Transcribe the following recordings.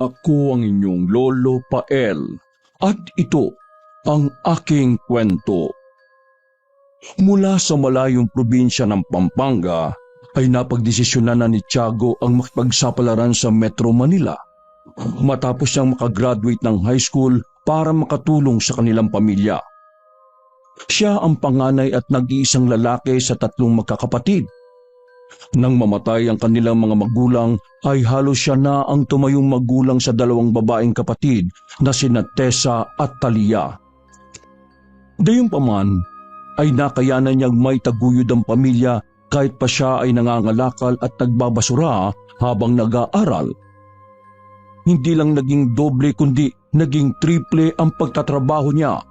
Ako ang inyong Lolo Pael at ito ang aking kwento. Mula sa malayong probinsya ng Pampanga ay napagdesisyonan na ni Tiago ang makipagsapalaran sa Metro Manila matapos siyang makagraduate ng high school para makatulong sa kanilang pamilya. Siya ang panganay at nag-iisang lalaki sa 3 magkakapatid. Nang mamatay ang kanilang mga magulang ay halos siya na ang tumayong magulang sa 2 babaeng kapatid na sina Tessa at Talia. Gayunpaman ay nakayanan niyang may taguyod ang pamilya kahit pa siya ay nangangalakal at nagbabasura habang nag-aaral. Hindi lang naging doble kundi naging triple ang pagtatrabaho niya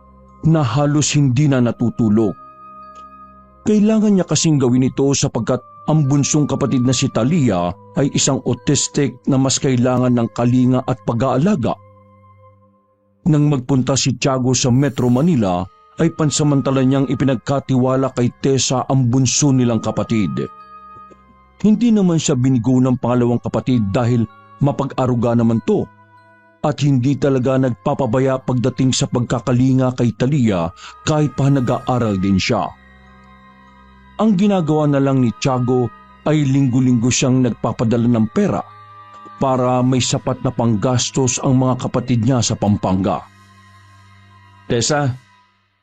na halos hindi na natutulog. Kailangan niya kasing gawin ito sapagkat ang bunsong kapatid na si Talia ay isang autistic na mas kailangan ng kalinga at pag-aalaga. Nang magpunta si Tiago sa Metro Manila, ay pansamantala niyang ipinagkatiwala kay Tessa ang bunso nilang kapatid. Hindi naman siya binigo ng pangalawang kapatid dahil mapag-aruga naman to at hindi talaga nagpapabaya pagdating sa pagkakalinga kay Talia kahit pa nag-aaral din siya. Ang ginagawa na lang ni Tiago ay linggo-linggo siyang nagpapadala ng pera para may sapat na panggastos ang mga kapatid niya sa Pampanga. Tessa,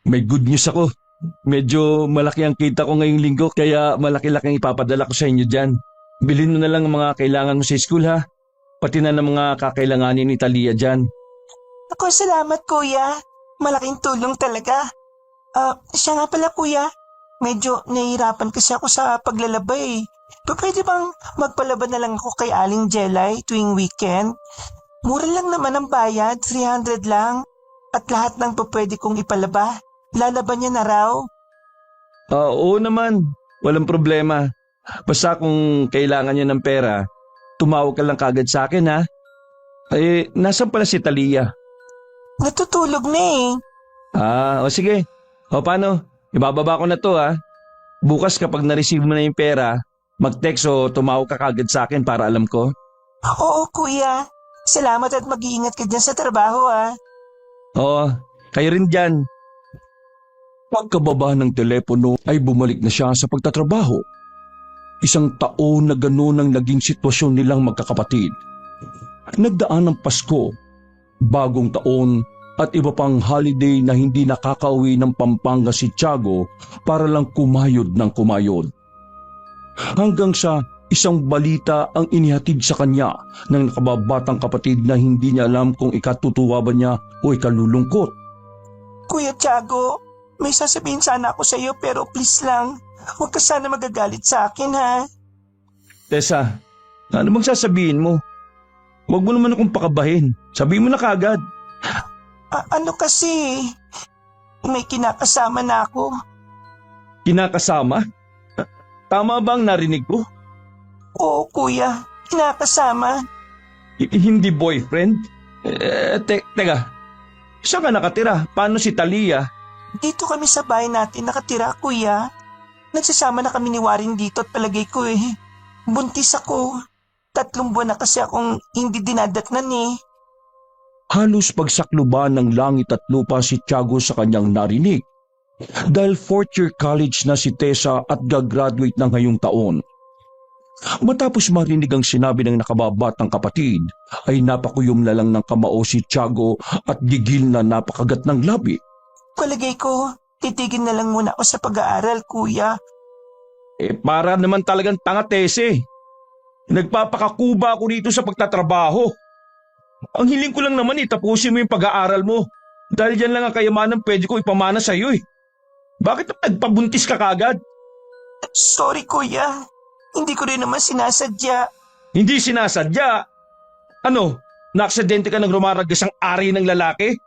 may good news ako. Medyo malaki ang kita ko ngayong linggo kaya malaki-laki ang ipapadala ko sa inyo dyan. Bilhin mo na lang ang mga kailangan mo sa school ha. Pati na ng mga kakailanganin ni Talia dyan. Ako, salamat kuya. Malaking tulong talaga. Siya nga pala kuya. Medyo nahihirapan kasi ako sa paglalaba eh. Pwede bang magpalaba na lang ako kay Aling Jelay tuwing weekend? Mura lang naman ang bayad, 300 lang. At lahat ng pwede kong ipalaba. Lalaban niya na raw. Oo naman, walang problema. Basta kung kailangan niya ng pera, tumawag ka lang kagad sa akin ha. Nasaan pala si Talia? Natutulog na eh. O sige. O paano? Ibababa ko na to ha. Bukas kapag na-receive mo na yung pera, mag-text o tumawag ka kagad sa akin para alam ko. Oo kuya. Salamat at mag-iingat ka dyan sa trabaho ha. Oo, kayo rin dyan. Pagkababa ng telepono ay bumalik na siya sa pagtatrabaho. 1 taon na gano'n ang naging sitwasyon nilang magkakapatid. Nagdaan ng Pasko, Bagong Taon at iba pang holiday na hindi nakakauwi ng Pampanga si Tiago para lang kumayod ng kumayod. Hanggang sa isang balita ang inihatid sa kanya ng nakababatang kapatid na hindi niya alam kung ikatutuwa ba niya o ikalulungkot. Kuya Tiago, may sasabihin sana ako sa iyo pero please lang, huwag ka sana magagalit sa akin ha. Tessa, ano bang sasabihin mo? Huwag mo naman akong pakabahin. Sabihin mo na kagad. Ano kasi, may kinakasama na ako. Kinakasama? Tama ba ang narinig ko? Oo kuya, kinakasama. Hindi boyfriend? Teka, saan ka nakatira? Paano si Talia? Dito kami sa bahay natin nakatira kuya. Nagsasama na kami ni Warren dito at palagay ko buntis ako. 3 buwan na kasi akong hindi dinadatnan eh. Halos pagsakluban ng langit at lupa si Tiago sa kanyang narinig. Dahil 4th year college na si Tessa at gagraduate na ngayong taon. Matapos marinig ang sinabi ng nakababatang kapatid, ay napakuyom na lang ng kamao si Tiago at gigil na napakagat ng labi. Palagay ko, titigil na lang muna ako sa pag-aaral kuya. Para naman talagang tanga, Tesse. Nagpapakakuba ako dito sa pagtatrabaho. Ang hiling ko lang naman tapusin mo yung pag-aaral mo. Dahil yan lang ang kayamanan pwede ko ipamana sa iyo eh. Bakit nagpabuntis ka kagad? Sorry kuya, hindi ko rin naman sinasadya. Hindi sinasadya? Ano, naaksidente ka nang rumaragas ang ari ng lalaki?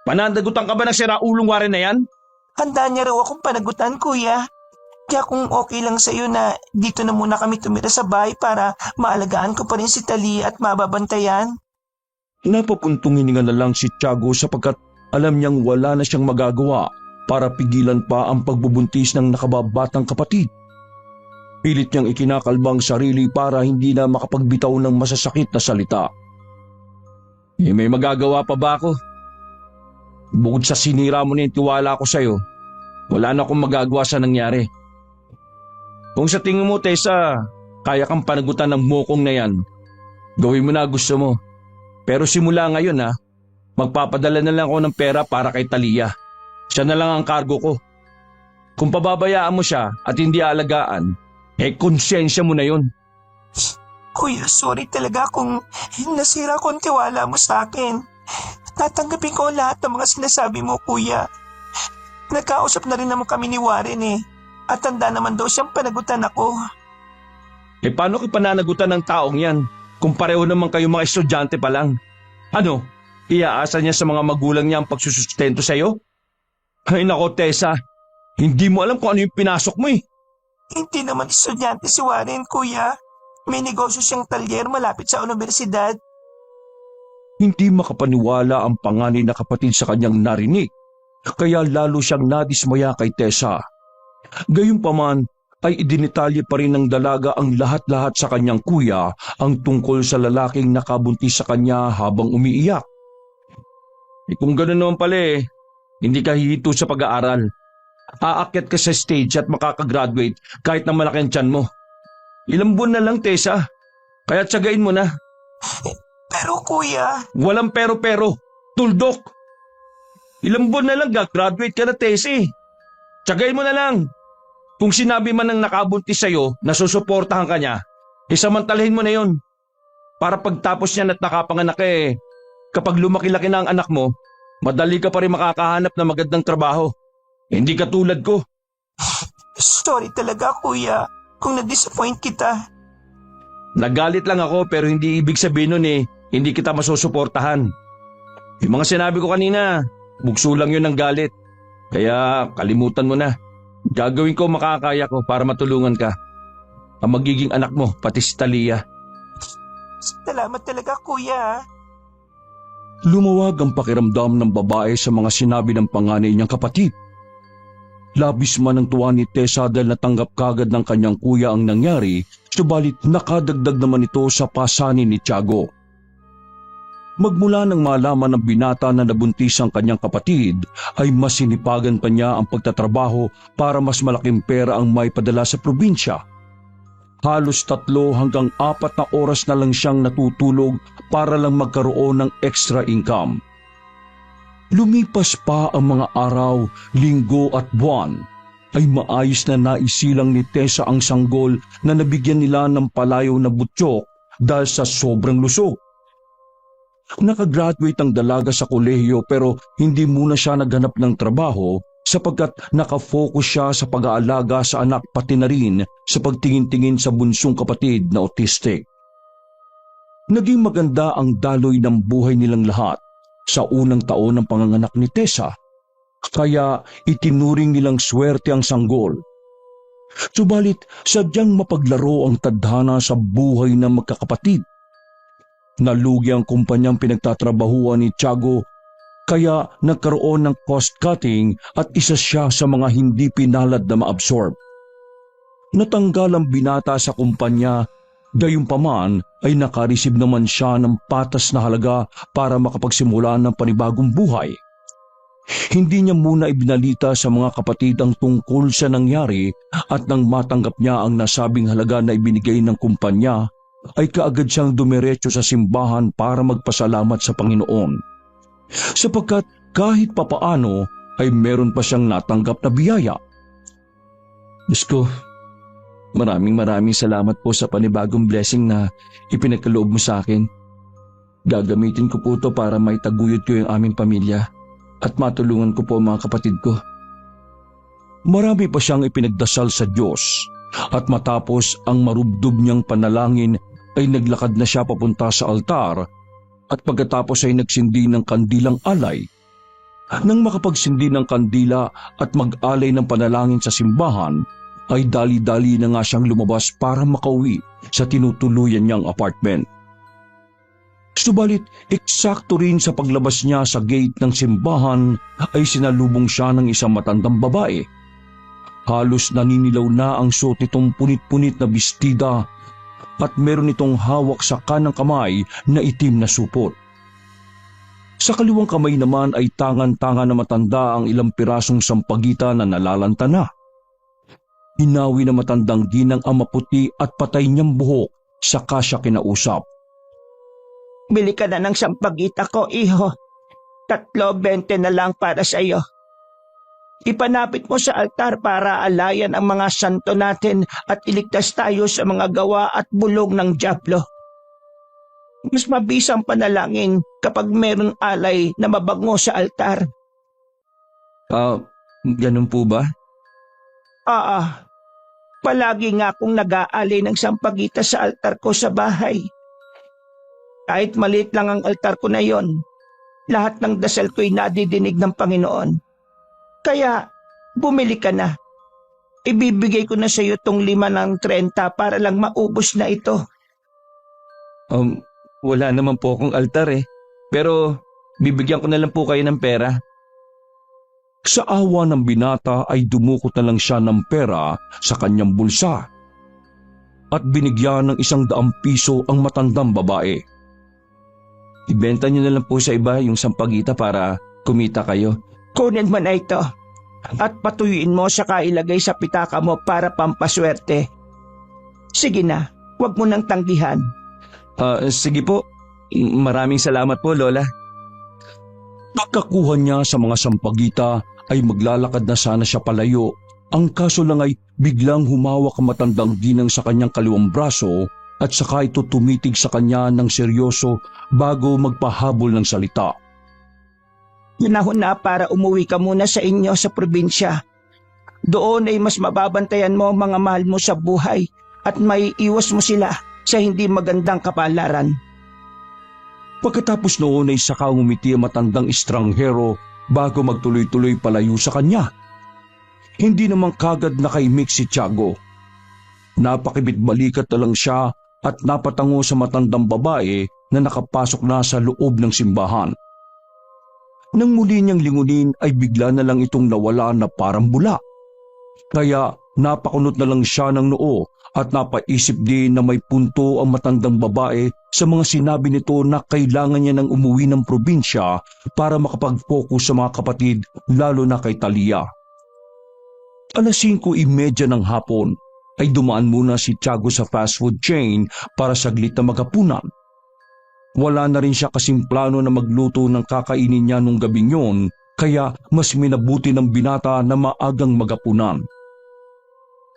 Panandagutan ka ba ng siraulong Warren na yan? Handa niya raw akong panagutan kuya. Kaya kung okay lang sa'yo na dito na muna kami tumira sa bahay para maalagaan ko pa rin si Talia at mababantayan. Napapuntong hininga na lang si Tiago sapagkat alam niyang wala na siyang magagawa para pigilan pa ang pagbubuntis ng nakababatang kapatid. Pilit niyang ikinakalbang sarili para hindi na makapagbitaw ng masasakit na salita. May magagawa pa ba ako? Bukod sa sinira mo na yung tiwala ko sa'yo, wala na akong magagawa sa nangyari. Kung sa tingin mo, Tessa, kaya kang panagutan ng mokong na yan, gawin mo na gusto mo. Pero simula ngayon magpapadala na lang ako ng pera para kay Talia. Siya na lang ang kargo ko. Kung pababayaan mo siya at hindi alagaan, konsensya mo na yun. Kuya, sorry talaga kung nasira ko ang tiwala mo sa akin. Tatanggapin ko lahat ng mga sinasabi mo, kuya. Nagkausap na rin naman kami ni Warren at tanda naman daw siyang panagutan ako. Paano ka pananagutan ng taong yan kung pareho naman kayo mga estudyante pa lang? Ano, iaasa niya sa mga magulang niya ang pagsusustento sa'yo? Ay nako, Tessa, hindi mo alam kung ano yung pinasok mo. Hindi naman estudyante si Warren, kuya. May negosyo siyang talyer malapit sa universidad. Hindi makapaniwala ang panganay na kapatid sa kanyang narinig, kaya lalo siyang nadismaya kay Tessa. Gayunpaman ay idinitalye pa rin ng dalaga ang lahat-lahat sa kanyang kuya ang tungkol sa lalaking nakabuntis sa kanya habang umiiyak. Kung gano'n naman pala hindi ka hihito sa pag-aaral. Aakyat ka sa stage at makakagraduate kahit na malaki ang tiyan mo. Ilang buwan na lang, Tessa. Kaya tsagain mo na. Pero kuya… Walang pero-pero. Tuldok. Ilang buwan na lang gagraduate ka na, Tessa. Tsagain mo na lang. Kung sinabi man ng nakabuntis sa'yo na susuportahan ka niya, samantalahin mo na yon. Para pagtapos niyan at nakapanganak kapag lumaki-laki na ang anak mo, madali ka pa rin makakahanap ng magandang trabaho. Hindi katulad ko. Sorry talaga, kuya, kung na-disappoint kita. Nagalit lang ako pero hindi ibig sabihin nun hindi kita masusuportahan. Yung mga sinabi ko kanina, bugso lang yun ng galit. Kaya kalimutan mo na. Gagawin ko makakaya ko para matulungan ka. Ang magiging anak mo, pati si Talia. Salamat talaga, kuya. Lumawag ang pakiramdam ng babae sa mga sinabi ng panganay niyang kapatid. Labis man ang tuwa ni Tessa dahil natanggap kagad ng kanyang kuya ang nangyari, subalit nakadagdag naman ito sa pasanin ni Tiago. Magmula nang malaman ng binata na nabuntis ang kanyang kapatid, ay mas sinipagan pa niya ang pagtatrabaho para mas malaking pera ang maipadala sa probinsya. Halos 3 hanggang 4 na oras na lang siyang natutulog para lang magkaroon ng extra income. Lumipas pa ang mga araw, linggo at buwan, ay maayos na naisilang ni Tessa ang sanggol na nabigyan nila ng palayaw na butyok dahil sa sobrang lusog. Nakagraduate ang dalaga sa kolehiyo pero hindi muna siya naghanap ng trabaho sapagkat nakafocus siya sa pag-aalaga sa anak pati na rin sa pagtingin-tingin sa bunsong kapatid na autistic. Naging maganda ang daloy ng buhay nilang lahat sa unang taon ng panganganak ni Tessa, kaya itinuring nilang swerte ang sanggol. Subalit sadyang mapaglaro ang tadhana sa buhay ng magkakapatid. Nalugi ang kumpanyang pinagtatrabahuan ni Tiago, kaya nagkaroon ng cost-cutting at isa siya sa mga hindi pinalad na maabsorb. Natanggal ang binata sa kumpanya, gayunpaman ay nakareceive naman siya ng patas na halaga para makapagsimula ng panibagong buhay. Hindi niya muna ibinalita sa mga kapatid ang tungkol sa nangyari at nang matanggap niya ang nasabing halaga na ibinigay ng kumpanya, ay kaagad siyang dumiretso sa simbahan para magpasalamat sa Panginoon. Sapagkat kahit papaano ay meron pa siyang natanggap na biyaya. Diyos ko, maraming salamat po sa panibagong blessing na ipinagkaloob mo sa akin. Gagamitin ko po ito para maitaguyod ko yung aming pamilya at matulungan ko po ang mga kapatid ko. Marami pa siyang ipinagdasal sa Diyos at matapos ang marubdob niyang panalangin ay naglakad na siya papunta sa altar at pagkatapos ay nagsindi ng kandilang alay. Nang makapagsindi ng kandila at mag-alay ng panalangin sa simbahan, ay dali-dali na nga siyang lumabas para makauwi sa tinutuluyan niyang apartment. Subalit, eksakto rin sa paglabas niya sa gate ng simbahan ay sinalubong siya ng isang matandang babae. Halos naninilaw na ang suot nitong punit-punit na bestida at meron itong hawak sa kanang kamay na itim na supot. Sa kaliwang kamay naman ay tangan-tanga na matanda ang ilang pirasong sampagita na nalalanta na. Hinawi na matandang ginang ang maputi at patay niyang buhok, saka siya kinausap. Bili ka na ng sampagita ko, iho. 3.20 na lang para sa iyo. Ipanapit mo sa altar para alayan ang mga santo natin at iligtas tayo sa mga gawa at bulong ng dyablo. Mas mabisang panalangin kapag meron alay na mabango sa altar. Ganun po ba? Palagi nga akong nag-aalay ng sampagita sa altar ko sa bahay. Kahit maliit lang ang altar ko na yon, lahat ng dasal ko'y nadidinig ng Panginoon. Kaya, bumili ka na. Ibibigay ko na sa iyo tong 5 ng 30 para lang maubos na ito. Wala naman po akong altar eh. Pero bibigyan ko na lang po kayo ng pera. Sa awa ng binata ay dumukot na lang siya ng pera sa kanyang bulsa at binigyan ng 100 piso ang matandang babae. Ibenta nyo na lang po sa iba yung sampagita para kumita kayo. Kunin mo na ito at patuyuin mo saka ilagay sa pitaka mo para pampaswerte. Sige na, huwag mo nang tanggihan. Sige po. Maraming salamat po, Lola. Pagkakuha niya sa mga sampagita ay maglalakad na sana siya palayo. Ang kaso lang ay biglang humawak ang matandang ginang sa kanyang kaliwang braso at saka ito tumitig sa kanya ng seryoso bago magpahabol ng salita. Panahon na para umuwi ka muna sa inyo sa probinsya. Doon ay mas mababantayan mo ang mga mahal mo sa buhay at may iwas mo sila sa hindi magandang kapalaran. Pagkatapos noon ay saka umiti ang matandang estranghero bago magtuloy-tuloy palayo sa kanya. Hindi naman kagad nakaimik si Tiago. Napakibit-balikat na lang siya at napatango sa matandang babae na nakapasok na sa loob ng simbahan. Nang muli niyang lingunin ay bigla na lang itong nawala na parang bula. Kaya napakunot na lang siya ng noo at napaisip din na may punto ang matandang babae sa mga sinabi nito na kailangan niya nang umuwi ng probinsya para makapag-focus sa mga kapatid lalo na kay Talia. 5:30 ng hapon ay dumaan muna si Tiago sa fast food chain para saglit na maghapunan. Wala na rin siya kasing plano na magluto ng kakainin niya nung gabing yun, kaya mas minabuti ng binata na maagang maghapunan.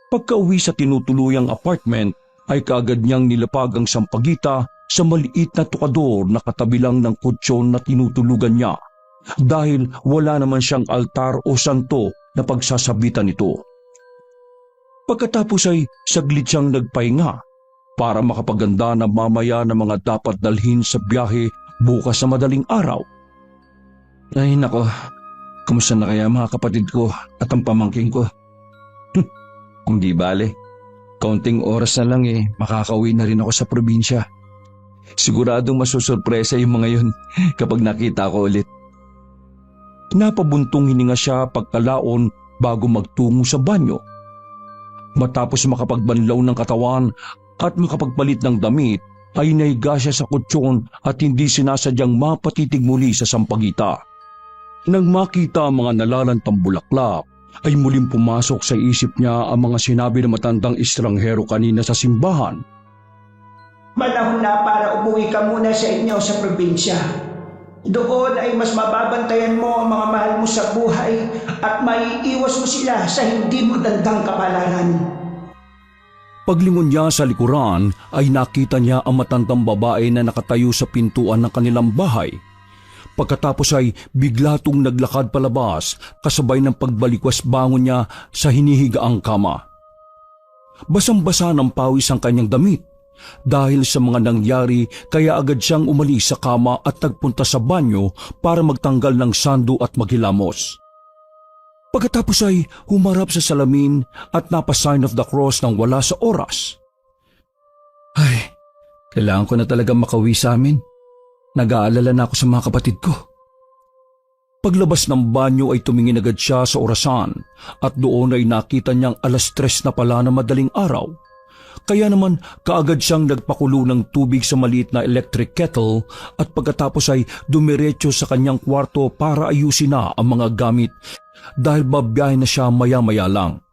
Pagka-uwi sa tinutuluyang apartment ay kaagad niyang nilapag ang sampagita sa maliit na tukador na katabi lang ng kutsyon na tinutulugan niya dahil wala naman siyang altar o santo na pagsasabitan nito. Pagkatapos ay saglit siyang nagpahinga para makapaganda na mamaya ng mga dapat dalhin sa biyahe bukas sa madaling araw. Ay nako, kamusta na kaya mga kapatid ko at ang pamangking ko? Hindi bale, kaunting oras na lang makakauwi na rin ako sa probinsya. Siguradong masusurpresa yung mga yun kapag nakita ko ulit. Napabuntong hininga siya pagkalaon bago magtungo sa banyo. Matapos makapagbanlaw ng katawan at makapagpalit ng damit, ay nahiga siya sa kutsyon at hindi sinasadyang mapatitig muli sa sampagita. Nang makita ang mga nalalantang bulaklak, ay muling pumasok sa isip niya ang mga sinabi ng matandang estranghero kanina sa simbahan. Panahon na para umuwi ka muna sa inyo sa probinsya. Doon ay mas mababantayan mo ang mga mahal mo sa buhay at maiiwas mo sila sa hindi magandang kapalaran. Paglingon niya sa likuran ay nakita niya ang matandang babae na nakatayo sa pintuan ng kanilang bahay. Pagkatapos ay bigla tong naglakad palabas kasabay ng pagbalikwas bangon niya sa hinihigaang kama. Basang-basa ng pawis ang kanyang damit. Dahil sa mga nangyari kaya agad siyang umalis sa kama at nagpunta sa banyo para magtanggal ng sando at maghilamos. Pagkatapos ay humarap sa salamin at napa-sign of the cross nang wala sa oras. Ay, kailangan ko na talaga makauwi sa amin. Nag-aalala na ako sa mga kapatid ko. Paglabas ng banyo ay tumingin agad siya sa orasan at doon ay nakita niyang 3:00 na pala na madaling araw. Kaya naman kaagad siyang nagpakulo ng tubig sa maliit na electric kettle at pagkatapos ay dumiretso sa kanyang kwarto para ayusin na ang mga gamit dahil babiyahe na siya maya-maya lang.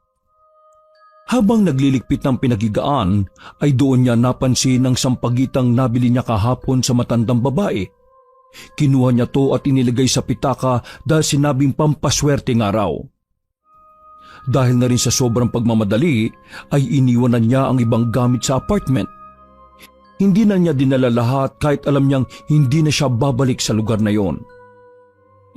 Habang nagliligpit ng pinagigaan ay doon niya napansin ang sampagitang nabili niya kahapon sa matandang babae. Kinuha niya to at inilagay sa pitaka dahil sinabing pampaswerte nga raw. Dahil na rin sa sobrang pagmamadali ay iniwanan niya ang ibang gamit sa apartment. Hindi na niya dinala lahat kahit alam niyang hindi na siya babalik sa lugar na yon.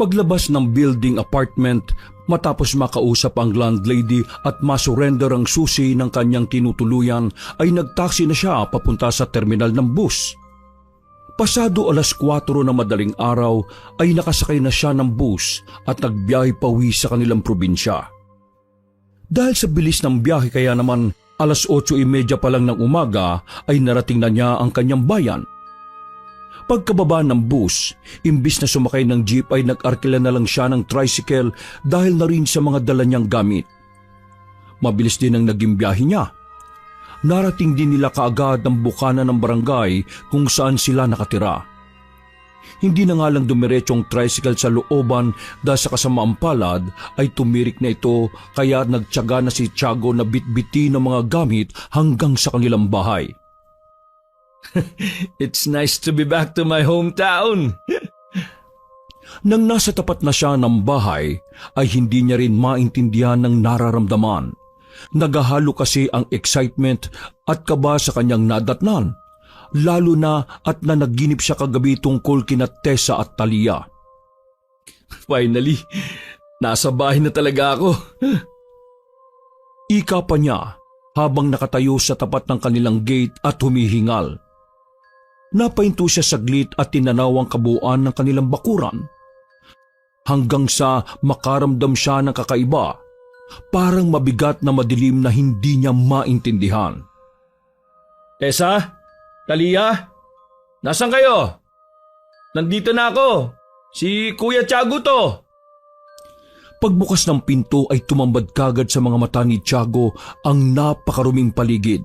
Paglabas ng building apartment, matapos makausap ang landlady at masurrender ang susi ng kanyang tinutuluyan ay nagtaksi na siya papunta sa terminal ng bus. Pasado 4:00 na madaling araw ay nakasakay na siya ng bus at nagbiyahe pauwi sa kanilang probinsya. Dahil sa bilis ng biyahe kaya naman 8:30 pa lang ng umaga ay narating na niya ang kanyang bayan. Pagkababa ng bus, imbis na sumakay ng jeep ay nag-arkila na lang siya ng tricycle dahil na rin sa mga dala niyang gamit. Mabilis din ang naging biyahe niya. Narating din nila kaagad ang bukana ng barangay kung saan sila nakatira. Hindi na nga lang dumiretsong tricycle sa looban dahil sa kasamaang palad ay tumirik na ito kaya nagtiyaga na si Tiago na bitbiti ng mga gamit hanggang sa kanilang bahay. It's nice to be back to my hometown. Nang nasa tapat na siya ng bahay ay hindi niya rin maintindihan ng nararamdaman. Nagahalo kasi ang excitement at kaba sa kanyang nadatnan. Lalo na at na naginip siya kagabi tungkol kina Tessa at Talia. Finally, nasa bahay na talaga ako. Ika pa niya habang nakatayo sa tapat ng kanilang gate at humihingal. Napahinto siya saglit at tinanaw ang kabuuan ng kanilang bakuran. Hanggang sa makaramdam siya ng kakaiba, parang mabigat na madilim na hindi niya maintindihan. Tessa? Talia? Nasaan kayo? Nandito na ako. Si Kuya Tiago to. Pagbukas ng pinto ay tumambad kagad sa mga mata ni Tiago ang napakaruming paligid.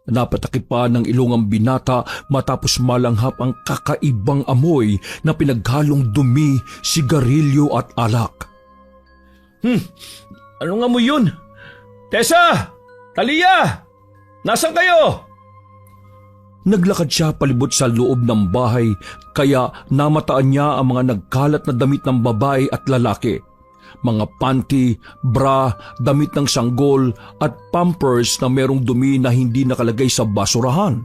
Napatakip pa ng ilong ang binata matapos malanghap ang kakaibang amoy na pinaghalong dumi, sigarilyo at alak. Anong amoy yun? Tessa! Talia! Nasaan kayo? Naglakad siya palibot sa loob ng bahay kaya namataan niya ang mga nagkalat na damit ng babae at lalaki. Mga panty, bra, damit ng sanggol at pampers na merong dumi na hindi nakalagay sa basurahan.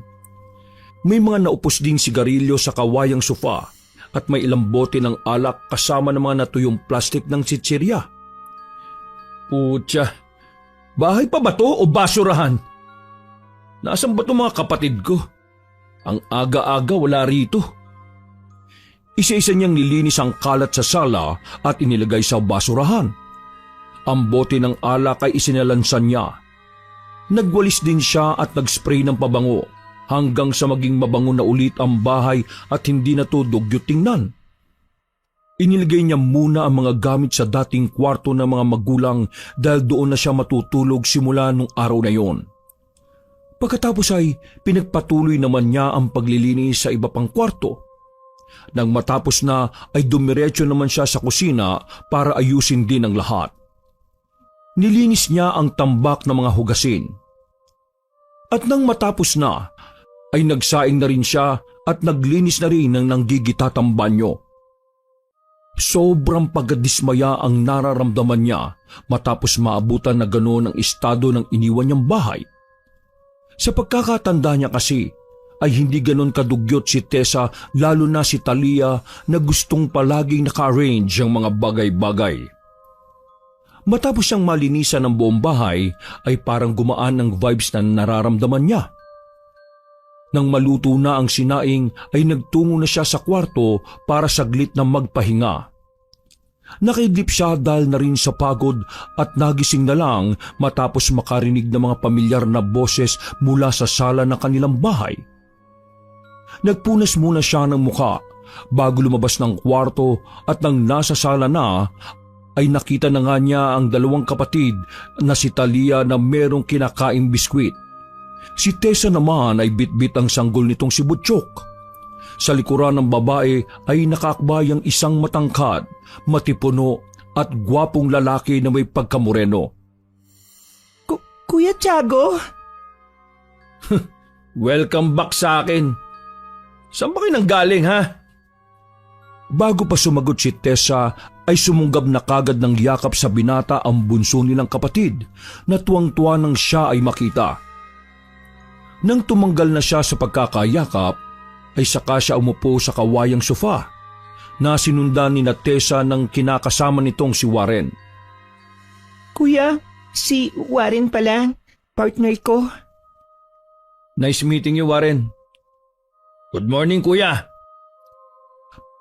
May mga naupos ding sigarilyo sa kawayang sofa at may ilang bote ng alak kasama ng mga natuyong plastik ng sitsirya. Putya, bahay pa ba to o basurahan? Nasaan ba to mga kapatid ko? Ang aga-aga wala rito. Isa-isa niyang nilinis ang kalat sa sala at inilagay sa basurahan. Ang bote ng alak ay isinalansan niya. Nagwalis din siya at nagspray ng pabango hanggang sa maging mabango na ulit ang bahay at hindi na to dugyot tingnan. Inilagay niya muna ang mga gamit sa dating kwarto ng mga magulang dahil doon na siya matutulog simula nung araw na yon. Pagkatapos ay pinagpatuloy naman niya ang paglilinis sa iba pang kwarto. Nang matapos na ay dumiretso naman siya sa kusina para ayusin din ang lahat. Nilinis niya ang tambak ng mga hugasin. At nang matapos na ay nagsaing na rin siya at naglinis na rin ng nanggigitatang banyo. Sobrang pagkadismaya ang nararamdaman niya matapos maabutan na gano'n ang estado ng iniwan niyang bahay. Sa pagkakatanda niya kasi ay hindi ganon kadugyot si Tessa lalo na si Talia na gustong palaging naka-arrange ang mga bagay-bagay. Matapos siyang malinisan ng buong bahay ay parang gumaan ang vibes na nararamdaman niya. Nang maluto na ang sinaing ay nagtungo na siya sa kwarto para saglit na magpahinga. Nakidlip siya dahil na rin sa pagod at nagising na lang matapos makarinig ng mga pamilyar na boses mula sa sala ng kanilang bahay. Nagpunas muna siya ng muka bago lumabas ng kwarto at nang nasa sala na ay nakita na nga niya ang dalawang kapatid na si Talia na merong kinakaing biskwit. Si Tessa naman ay bitbit ang sanggol nitong si Butchok. Sa likuran ng babae ay nakaakbay ang isang matangkad, matipuno at gwapong lalaki na may pagkamoreno. Kuya Tiago? Welcome back sa akin. Saan ba kayo nanggaling, ha? Bago pa sumagot si Tessa ay sumunggab na kagad ng yakap sa binata ang bunso nilang kapatid na tuwang-tuwa nang siya ay makita. Nang tumanggal na siya sa pagkakayakap ay saka siya umupo sa kawayang sofa na sinundan ni Tessa ng kinakasama nitong si Warren. Kuya, si Warren pala, partner ko. Nice meeting you, Warren. Good morning, kuya.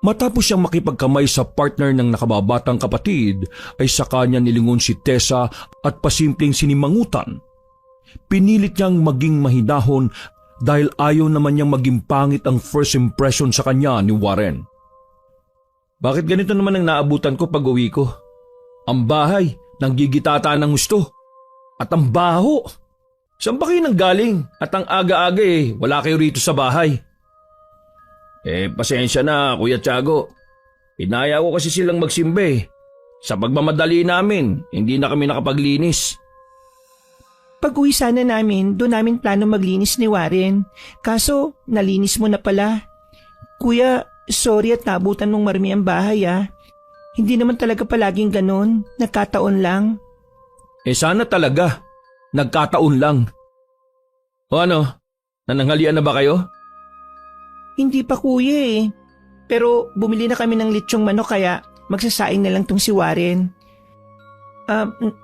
Matapos siyang makipagkamay sa partner ng nakababatang kapatid, ay saka niya nilingon si Tessa at pasimpleng sinimangutan. Pinilit niyang maging mahinahon dahil ayaw naman niyang maging pangit ang first impression sa kanya ni Warren. Bakit ganito naman ang naabutan ko pag uwi ko? Ang bahay, nanggigitata ng gusto. At ang baho. Saan ba kayo nanggaling? At ang aga-aga wala kayo rito sa bahay. Pasensya na, Kuya Tiago. Pinaya ko kasi silang magsimbe. Sa pagmamadali namin, hindi na kami nakapaglinis. Pag-uwi sana namin, doon namin plano maglinis ni Warren. Kaso, nalinis mo na pala. Kuya, sorry at nabutan mong marami ang bahay Hindi naman talaga palaging ganon. Nagkataon lang. Sana talaga. Nagkataon lang. O ano? Nananghalian na ba kayo? Hindi pa kuya Pero bumili na kami ng litsyong manok kaya magsasaing na lang tong si Warren.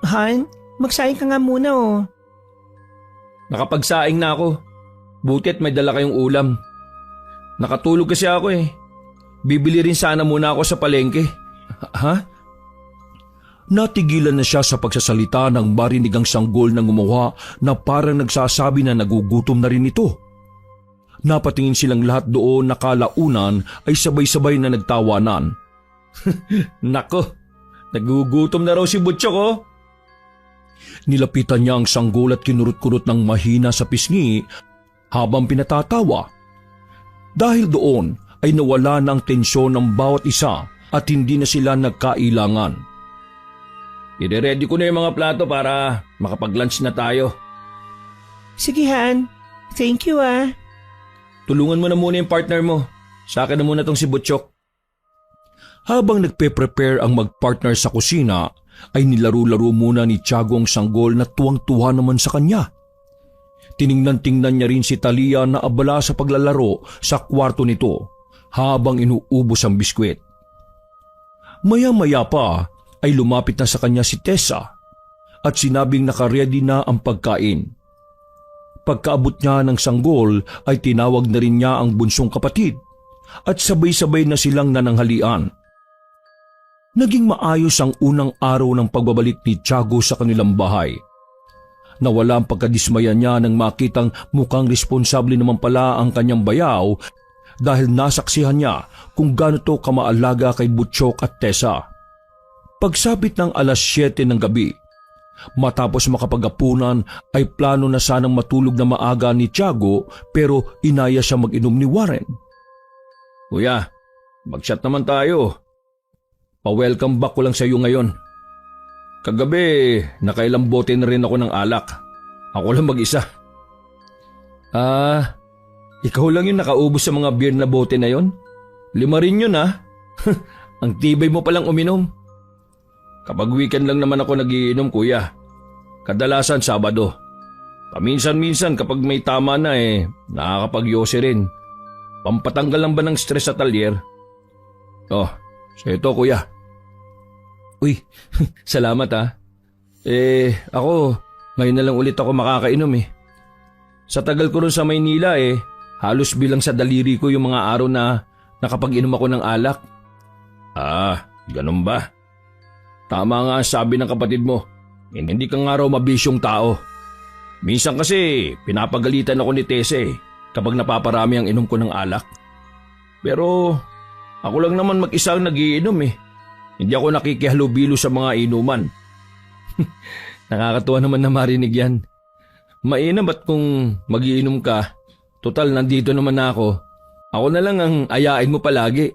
Han, magsaing ka nga muna Nakapagsaing na ako. Butit may dala kayong ulam. Nakatulog kasi ako Bibili rin sana muna ako sa palengke. Ha? Natigilan na siya sa pagsasalita ng marinigang sanggol na gumawa na parang nagsasabi na nagugutom na rin ito. Napatingin silang lahat doon na kalaunan ay sabay-sabay na nagtawanan. Nako, nagugutom na raw si Butchok Nilapitan niya ang sanggol at kinurot-kurot ng mahina sa pisngi habang pinatatawa. Dahil doon ay nawala na ang tensyon ng bawat isa at hindi na sila nagkailangan. I-ready ko na yung mga plato para makapag-lunch na tayo. Sige Han, thank you Tulungan mo na muna yung partner mo. Sa akin na muna tong si Butchok. Habang nagpe-prepare ang mag-partner sa kusina, ay nilaro-laro muna ni Tiago ang sanggol na tuwang-tuwa naman sa kanya. Tiningnan-tingnan niya rin si Talia na abala sa paglalaro sa kwarto nito habang inuubos ang biskwit. Maya-maya pa ay lumapit na sa kanya si Tessa at sinabing naka-ready na ang pagkain. Pagkaabot niya ng sanggol ay tinawag na rin niya ang bunsong kapatid at sabay-sabay na silang nananghalian. Naging maayos ang unang araw ng pagbabalik ni Tiago sa kanilang bahay. Nawala ang pagkadismaya niya nang makitang mukhang responsable naman pala ang kanyang bayaw dahil nasaksihan niya kung gaano to kamaalaga kay Butchok at Tessa. Pagsapit ng 7:00 ng gabi, matapos makapagapunan ay plano na sanang matulog na maaga ni Tiago pero inaya siya mag-inom ni Warren. Kuya, mag-shot naman tayo. Pa-welcome back ko lang sa iyo ngayon. Kagabi, nakailang bote na rin ako ng alak. Ako lang mag-isa. Ikaw lang yung nakaubos sa mga beer na bote na yon? 5 rin yun Ang tibay mo palang uminom. Kapag weekend lang naman ako nagiinom, kuya. Kadalasan Sabado. Paminsan-minsan kapag may tama na nakakapag-yose rin. Pampatanggal lang ba ng stress sa talyer? So ito kuya. Uy, salamat ako, ngayon na lang ulit ako makakainom Sa tagal ko rin sa Maynila halos bilang sa daliri ko yung mga araw na nakapag-inom ako ng alak. Ganun ba? Tama nga ang sabi ng kapatid mo, hindi ka nga raw mabisyong tao. Minsan kasi pinapagalitan ako ni Tese kapag napaparami ang inom ko ng alak. Pero ako lang naman mag-isa ang nagiinom Hindi ako nakikihalubilo sa mga inuman. Nakakatuwa naman na marinig yan. Mainam at kung magiinom ka, total nandito naman na ako. Ako na lang ang ayain mo palagi.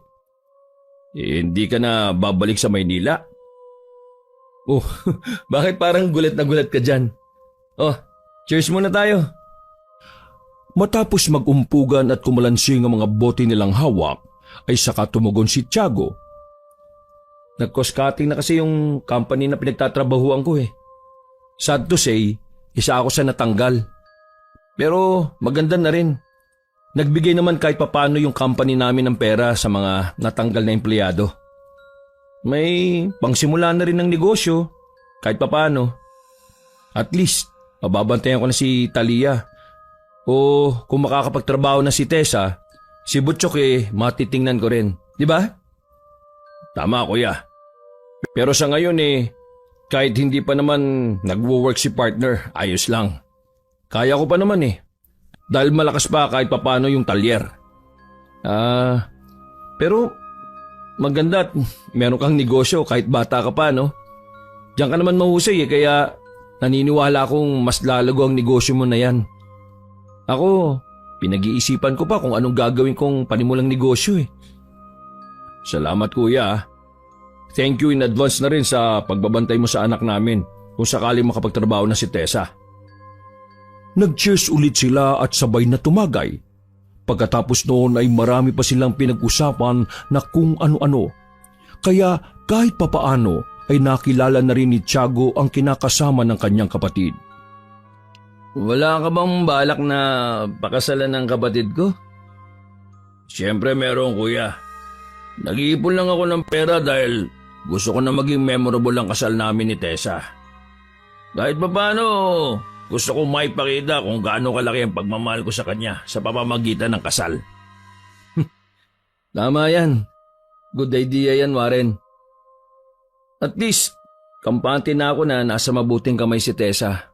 Hindi ka na babalik sa Maynila? Oh, bakit parang gulat na gulat ka dyan? Oh, cheers muna tayo. Matapos magumpugan at kumalansing ang mga bote nilang hawak, ay saka tumugon si Tiago. Nag-cost-cutting na kasi yung company na pinagtatrabahuan ko eh. Sad to say, isa ako sa natanggal. Pero maganda na rin. Nagbigay naman kahit papano yung company namin ng pera sa mga natanggal na empleyado. May pangsimula na rin ng negosyo, kahit papano. At least, mababantayan ko na si Talia. O kung makakapagtrabaho na si Tessa, si Butchok matitingnan ko rin. Di ba? Tama, kuya. Pero sa ngayon kahit hindi pa naman nagwo-work si partner, ayos lang. Kaya ko pa naman dahil malakas pa kahit papano yung talyer. Pero maganda at meron kang negosyo kahit bata ka pa, no? Diyan ka naman mahusay kaya naniniwala akong mas lalago ang negosyo mo na yan. Ako, pinag-iisipan ko pa kung anong gagawin kong panimulang negosyo Salamat kuya. Thank you in advance na rin sa pagbabantay mo sa anak namin kung sakali makapagtrabaho na si Tessa. Nag-cheers ulit sila at sabay na tumagay. Pagkatapos noon ay marami pa silang pinag-usapan na kung ano-ano. Kaya kahit papaano ay nakilala na rin ni Tiago ang kinakasama ng kanyang kapatid. Wala ka bang balak na pakasalan ng kapatid ko? Siyempre meron kuya. Nag-iipon lang ako ng pera dahil gusto ko na maging memorable ang kasal namin ni Tessa. Kahit pa paano, gusto ko maipakita kung gaano kalaki ang pagmamahal ko sa kanya sa pamamagitan ng kasal. Tama yan. Good idea yan, Warren. At least, kampante na ako na nasa mabuting kamay si Tessa.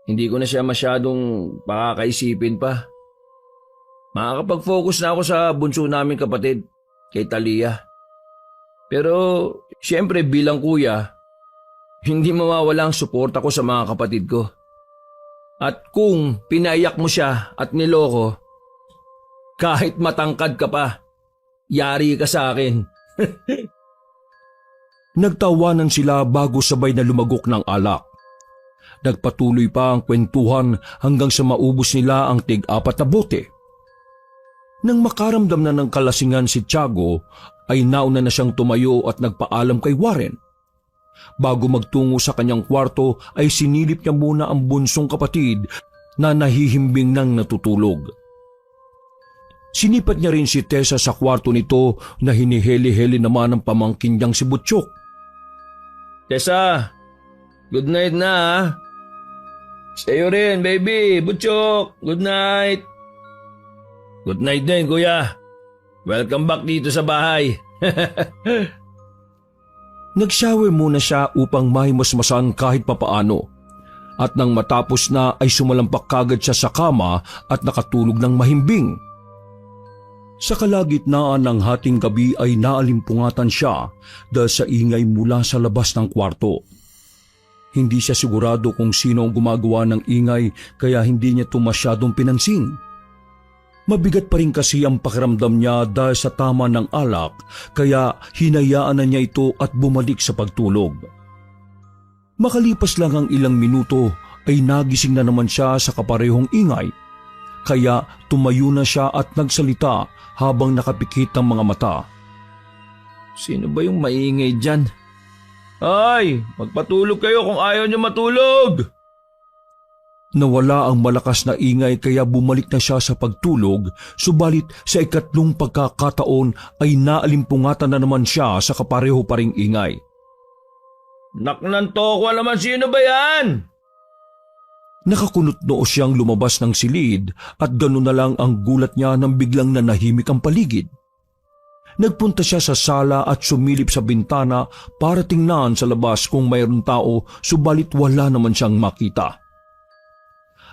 Hindi ko na siya masyadong pakakaisipin pa. Makakapag-focus na ako sa bunso namin kapatid, kay Talia. Pero, siyempre bilang kuya, hindi mawawala ang suporta ko sa mga kapatid ko. At kung pinaiyak mo siya at niloko, kahit matangkad ka pa, yari ka sa akin. Nagtawanan sila bago sabay na lumagok ng alak. Nagpatuloy pa ang kwentuhan hanggang sa maubos nila ang tig-4 na bote. Nang makaramdam na ng kalasingan si Tiago, ay nauna na siyang tumayo at nagpaalam kay Warren. Bago magtungo sa kanyang kwarto ay sinilip niya muna ang bunsong kapatid na nahihimbing nang natutulog. Sinipat niya rin si Tessa sa kwarto nito na hiniheli-heli naman ang pamangkin niyang si Butchok. Tessa, good night na ha. Sa'yo rin, baby. Butchok, good night. Good night din, kuya. Welcome back dito sa bahay. Nag-shower muna siya upang mahimasmasan kahit papaano. At nang matapos na ay sumalampak kagad siya sa kama at nakatulog ng mahimbing. Sa kalagitnaan ng hating gabi ay naalimpungatan siya dahil sa ingay mula sa labas ng kwarto. Hindi siya sigurado kung sino ang gumagawa ng ingay kaya hindi niya ito masyadong pinansin. Mabigat pa rin kasi ang pakiramdam niya dahil sa tama ng alak kaya hinayaan na niya ito at bumalik sa pagtulog. Makalipas lang ang ilang minuto ay nagising na naman siya sa kaparehong ingay. Kaya tumayo na siya at nagsalita habang nakapikit ang mga mata. Sino ba yung maingay dyan? Ay, magpatulog kayo kung ayaw niyo matulog! Nawala ang malakas na ingay kaya bumalik na siya sa pagtulog, subalit sa ikatlong pagkakataon ay naalimpungatan na naman siya sa kapareho pa ring ingay. Naknanto ko naman, sino ba yan? Nakakunot noo siyang lumabas ng silid at gano'n na lang ang gulat niya nang biglang nanahimik ang paligid. Nagpunta siya sa sala at sumilip sa bintana para tingnan sa labas kung mayroong tao, subalit wala naman siyang makita.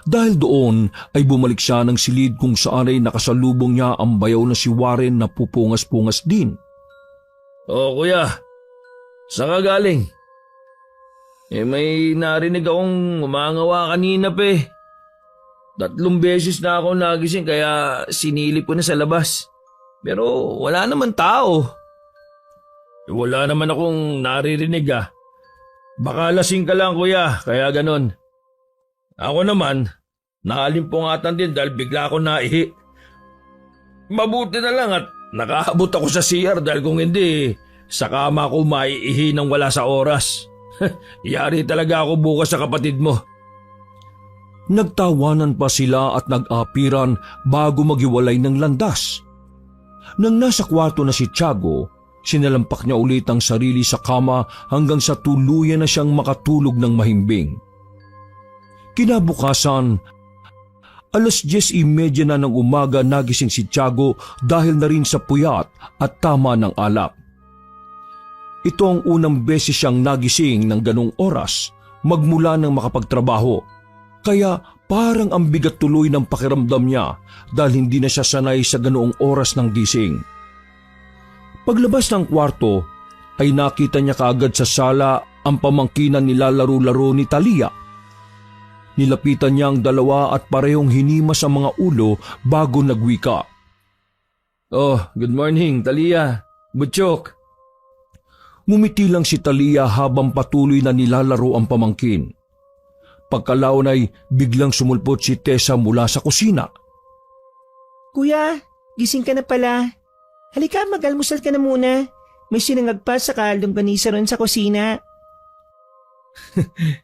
Dahil doon ay bumalik siya ng silid kung saan ay nakasalubong niya ang bayaw na si Warren na pupungas-pungas din. Oh kuya, saan ka galing? May narinig akong umangawa kanina pa 3 beses na ako nagising kaya sinilip ko na sa labas. Pero wala naman tao. Wala naman akong naririnig ah. Baka lasing ka lang kuya, kaya ganon. Ako naman, nakalimpungatan din dahil bigla ako naihi. Mabuti na lang at nakaabot ako sa CR dahil kung hindi, sa kama ko maiihi nang wala sa oras. Yari talaga ako bukas sa kapatid mo. Nagtawanan pa sila at nag-apiran bago maghiwalay ng landas. Nang nasa kwarto na si Tiago, sinalampak niya ulit ang sarili sa kama hanggang sa tuluyan na siyang makatulog ng mahimbing. Kinabukasan, 10:30 na ng umaga nagising si Tiago dahil na rin sa puyat at tama ng alak. Ito ang unang beses siyang nagising ng ganong oras magmula ng makapagtrabaho. Kaya parang ang bigat tuloy ng pakiramdam niya dahil hindi na siya sanay sa ganoong oras ng gising. Paglabas ng kwarto ay nakita niya kaagad sa sala ang pamangkinan nilalaro-laro ni Talia. Nilapitan niya ang dalawa at parehong hinimas ang mga ulo bago nagwika. Oh, good morning, Talia. Butchok. Ngumiti lang si Talia habang patuloy na nilalaro ang pamangkin. Pagkalaon ay biglang sumulpot si Tessa mula sa kusina. Kuya, gising ka na pala. Halika, mag-almusal ka na muna. May sinangag pa sa longganisa ron sa kusina.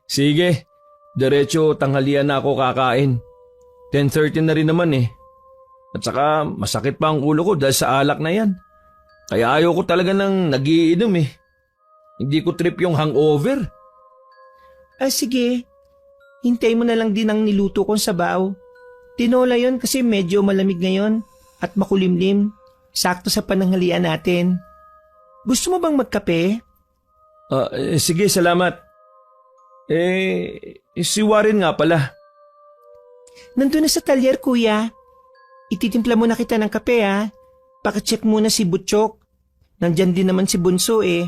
Sige, diretso tanghalian na ako kakain. 10:30 na rin naman eh. At saka masakit pa ang ulo ko dahil sa alak na yan. Kaya ayaw ko talaga ng nagiinom eh. Hindi ko trip yung hangover. Sige. Hintay mo na lang din ang niluto kong sabaw. Tinola yon kasi medyo malamig ngayon at makulimlim. Sakto sa pananghalian natin. Gusto mo bang magkape? Sige, salamat. Si Warren nga pala. Nandun na sa talyer, kuya. Ititimpla muna kita ng kape, ha? Pakicheck muna si Butchok. Nandyan din naman si Bunso, eh.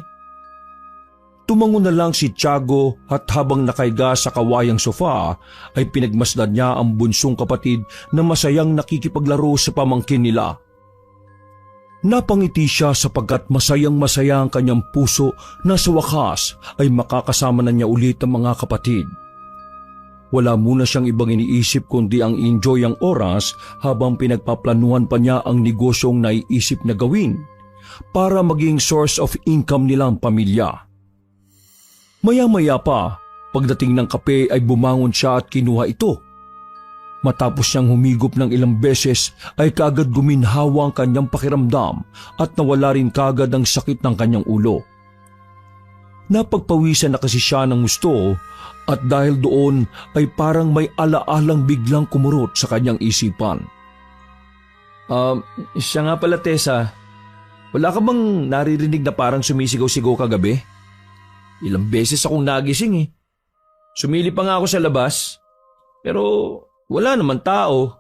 Tumango na lang si Tiago at habang nakaiga sa kawayang sofa ay pinagmasdan niya ang bunsong kapatid na masayang nakikipaglaro sa pamangkin nila. Napangiti siya sapagkat masayang-masaya ang kanyang puso na sa wakas ay makakasama na niya ulit ang mga kapatid. Wala muna siyang ibang iniisip kundi ang enjoy ang oras habang pinagpaplanuhan pa niya ang negosyong naiisip na gawin para maging source of income nilang pamilya. Maya-maya pa, pagdating ng kape ay bumangon siya at kinuha ito. Matapos niyang humigop ng ilang beses ay kaagad guminhawa ang kanyang pakiramdam at nawala rin kaagad ang sakit ng kanyang ulo. Napagpawisan na kasi siya ng gusto at dahil doon ay parang may alaalang biglang kumurot sa kanyang isipan. Siya nga pala Tessa, wala ka bang naririnig na parang sumisigaw-sigaw kagabi? Ilang beses akong nagising eh. Sumili pa nga ako sa labas, pero wala naman tao.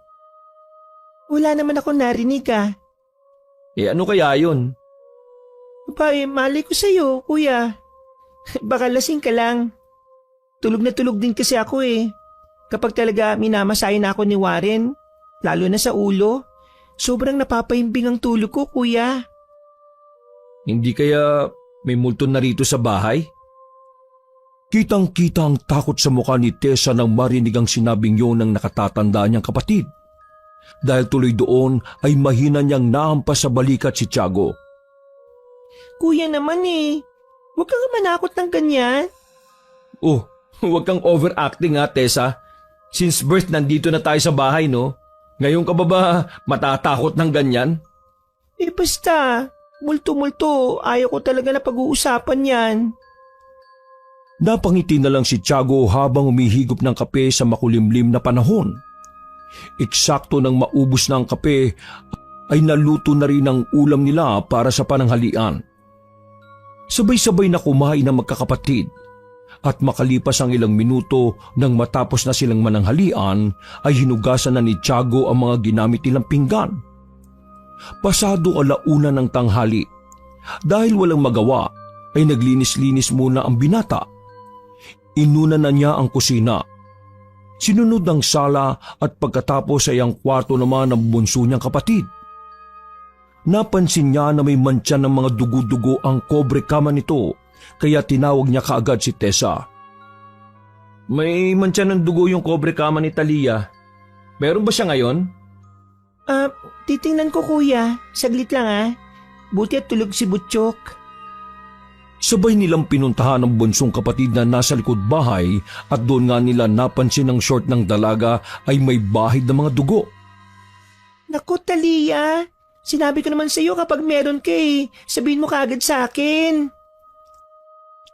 Wala naman ako narinig, ah. Ano kaya yun? Malay ko sa'yo, kuya. Baka lasing ka lang. Tulog na tulog din kasi ako eh. Kapag talaga minamasahin na ako ni Warren, lalo na sa ulo, sobrang napapahimbing ang tulog ko, kuya. Hindi kaya may multo na rito sa bahay? Kitang-kita ang takot sa mukha ni Tessa nang marinig ang sinabing yun ng nakatatanda niyang kapatid. Dahil tuloy doon ay mahina niyang nahampas sa balikat si Tiago. Kuya naman eh, huwag kang manakot ng ganyan. Oh, huwag kang overacting ha, Tessa. Since birth nandito na tayo sa bahay, no? Ngayon ka ba matatakot ng ganyan? Basta, multo-multo, ayaw ko talaga na pag-uusapan yan. Napangiti na lang si Tiago habang umihigop ng kape sa makulimlim na panahon. Eksakto nang maubos na ang kape ay naluto na rin ang ulam nila para sa pananghalian. Sabay-sabay na kumain ng magkakapatid at makalipas ang ilang minuto nang matapos na silang mananghalian ay hinugasan na ni Tiago ang mga ginamit nilang pinggan. Pasado 1:00 ng tanghali. Dahil walang magawa ay naglinis-linis muna ang binata. Inuna na niya ang kusina. Sinunod ang sala at pagkatapos ay ang kwarto naman ng bunso niyang kapatid. Napansin niya na may mantsa ng mga dugo-dugo ang kobre kama nito, kaya tinawag niya kaagad si Tessa. May mantsa ng dugo yung kobre kama ni Talia. Meron ba siya ngayon? Titingnan ko kuya. Saglit lang Buti at tulog si Butchok. Sabay nilang pinuntahan ang bunsong kapatid na nasa likod bahay at doon nga nila napansin ang short ng dalaga ay may bahid ng mga dugo. Naku, Talia. Sinabi ko naman sa iyo kapag meron ka sabihin mo kaagad sa akin.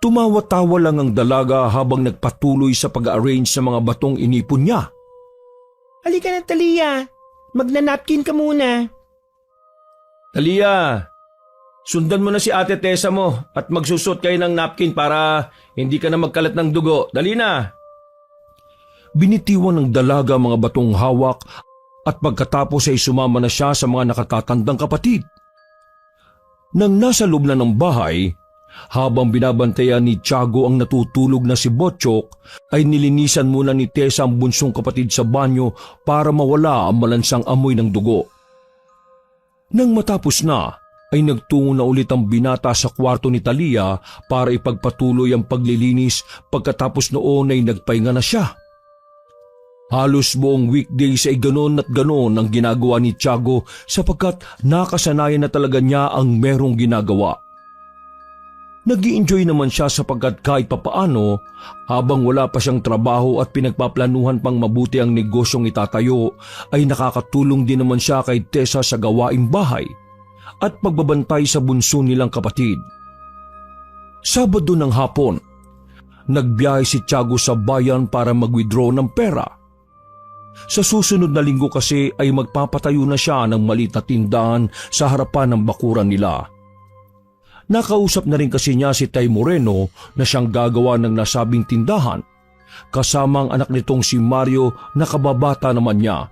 Tumawa-tawa lang ang dalaga habang nagpatuloy sa pag-arrange sa mga batong inipon niya. Halika na, Talia. Magna-napkin ka muna. Talia, sundan mo na si Ate Tessa mo at magsusot kayo ng napkin para hindi ka na magkalat ng dugo. Dali na! Binitiwan ng dalaga mga batong hawak at pagkatapos ay sumama na siya sa mga nakatatandang kapatid. Nang nasa loob na ng bahay, habang binabantayan ni Tiago ang natutulog na si Butchok, ay nilinisan muna ni Tessa ang bunsong kapatid sa banyo para mawala ang malansang amoy ng dugo. Nang matapos na, ay nagtungo na ulit ang binata sa kwarto ni Talia para ipagpatuloy ang paglilinis pagkatapos noon ay nagpahinga na siya. Halos buong weekdays ay ganon at ganon ang ginagawa ni Tiago sapagkat nakasanayan na talaga niya ang merong ginagawa. Nag-i-enjoy naman siya sapagkat kahit papaano, habang wala pa siyang trabaho at pinagpaplanuhan pang mabuti ang negosyong itatayo, ay nakakatulong din naman siya kay Tessa sa gawaing bahay at pagbabantay sa bunso nilang kapatid. Sabado ng hapon, nagbiyahe si Tiago sa bayan para mag-withdraw ng pera. Sa susunod na linggo kasi ay magpapatayo na siya ng maliit na tindahan sa harapan ng bakuran nila. Nakausap na rin kasi niya si Tay Moreno na siyang gagawa ng nasabing tindahan, kasama ang anak nitong si Mario na kababata naman niya.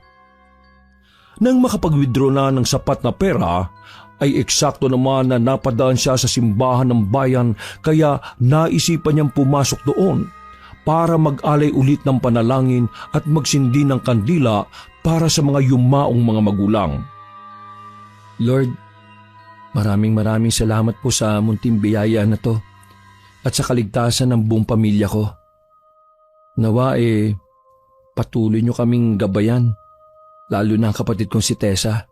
Nang makapag-withdraw na ng sapat na pera, ay eksakto naman na napadaan siya sa simbahan ng bayan kaya naisipan niyang pumasok doon para mag-alay ulit ng panalangin at magsindi ng kandila para sa mga yumaong mga magulang. Lord, maraming salamat po sa munting biyaya na to at sa kaligtasan ng buong pamilya ko. Nawa patuloy niyo kaming gabayan, lalo na ang kapatid kong si Tessa,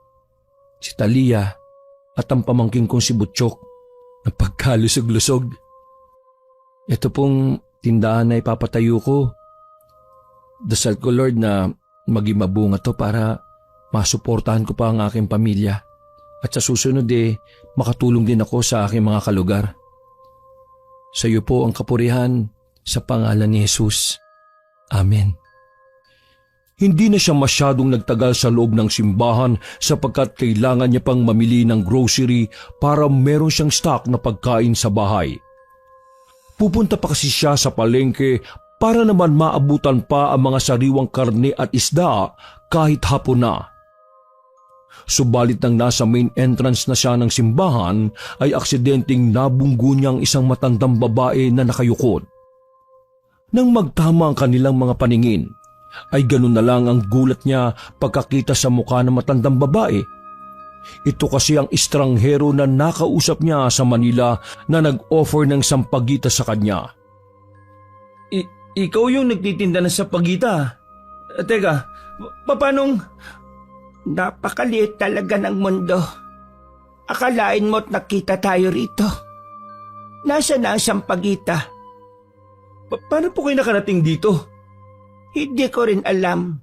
si Talia at ang pamangkin kong si Butchok na pagkalusog-lusog. Ito pong tindahan na ipapatayo ko. Dasal ko, Lord, na maging mabunga to para masuportahan ko pa ang aking pamilya. At sa susunod makatulong din ako sa aking mga kalugar. Sa iyo po ang kapurihan sa pangalan ni Jesus. Amen. Hindi na siya masyadong nagtagal sa loob ng simbahan sapagkat kailangan niya pang mamili ng grocery para meron siyang stock na pagkain sa bahay. Pupunta pa kasi siya sa palengke para naman maabutan pa ang mga sariwang karne at isda kahit hapon na. Subalit nang nasa main entrance na siya ng simbahan ay aksidenteng nabunggo niyang isang matandang babae na nakayukod. Nang magtama ang kanilang mga paningin, ay ganun na lang ang gulat niya pagkakita sa mukha ng matandang babae. Ito kasi ang estranghero na nakausap niya sa Manila na nag-offer ng sampagita sa kanya. Ikaw yung nagtitinda ng sampagita? Teka, paanong... Napakaliit talaga ng mundo. Akalain mo't nakita tayo rito. Nasaan na ang sampagita? Paano po kayo nakarating dito? Hindi ko rin alam.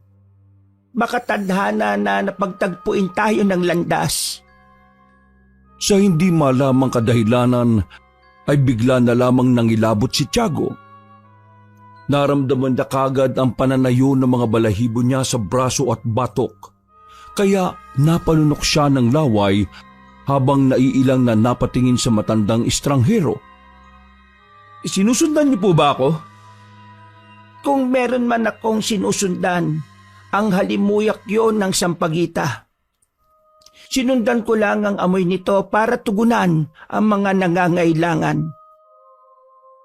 Baka tadhana na napagtagpuin tayo ng landas. Sa hindi malamang kadahilanan ay bigla na lamang nangilabot si Tiago. Naramdaman na kagad ang pananayo ng mga balahibo niya sa braso at batok. Kaya napalunok siya ng laway habang naiilang na napatingin sa matandang estranghero. Sinusundan niyo po ba ako? Kung meron man akong sinusundan, ang halimuyak yon ng sampagita. Sinundan ko lang ang amoy nito para tugunan ang mga nangangailangan.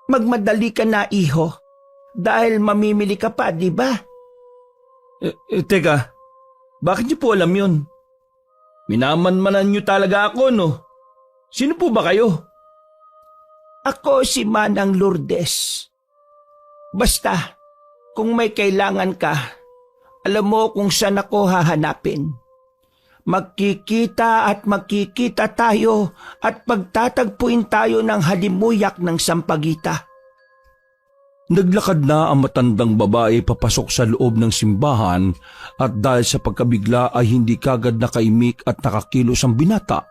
Magmadali ka na, iho, dahil mamimili ka pa, di ba? Teka, bakit niyo po alam yun? Minamanmanan niyo talaga ako, no? Sino po ba kayo? Ako si Manang Lourdes. Basta, kung may kailangan ka, alam mo kung saan ako hahanapin. Magkikita at magkikita tayo at pagtatagpuin tayo ng halimuyak ng Sampaguita. Naglakad na ang matandang babae papasok sa loob ng simbahan at dahil sa pagkabigla ay hindi kagad nakaimik at nakakilos ang binata.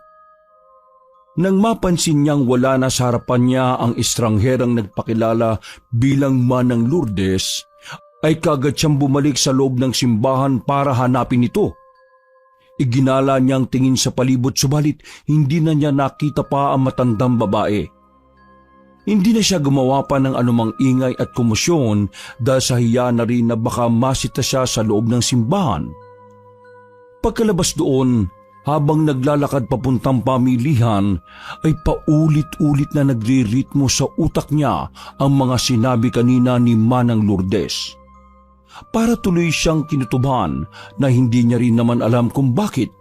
Nang mapansin niyang wala na sa harapan niya ang estrangherang nagpakilala bilang Manang Lourdes, ay kagad siyang bumalik sa loob ng simbahan para hanapin ito. Iginala niyang tingin sa palibot subalit hindi na niya nakita pa ang matandang babae. Hindi na siya gumawa pa ng anumang ingay at komosyon dahil sa hiya na rin na baka masita siya sa loob ng simbahan. Pagkalabas doon, habang naglalakad papuntang pamilihan, ay paulit-ulit na nagriritmo sa utak niya ang mga sinabi kanina ni Manang Lourdes. Para tuloy siyang kinutuban na hindi niya rin naman alam kung bakit.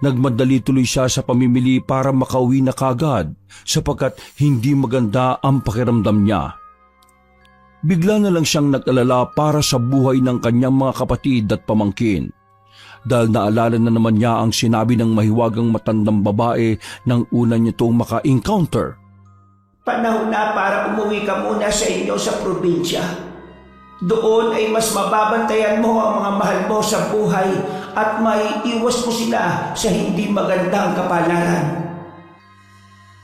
Nagmadali tuloy siya sa pamimili para makauwi na kagad sapagkat hindi maganda ang pakiramdam niya. Bigla na lang siyang nag-alala para sa buhay ng kanyang mga kapatid at pamangkin. Dahil naalala na naman niya ang sinabi ng mahiwagang matandang babae nang una niya itong maka-encounter. Panahon na para umuwi ka muna sa inyo sa probinsya. Doon ay mas mababantayan mo ang mga mahal mo sa buhay at may iwas mo sila sa hindi magandang kapalaran.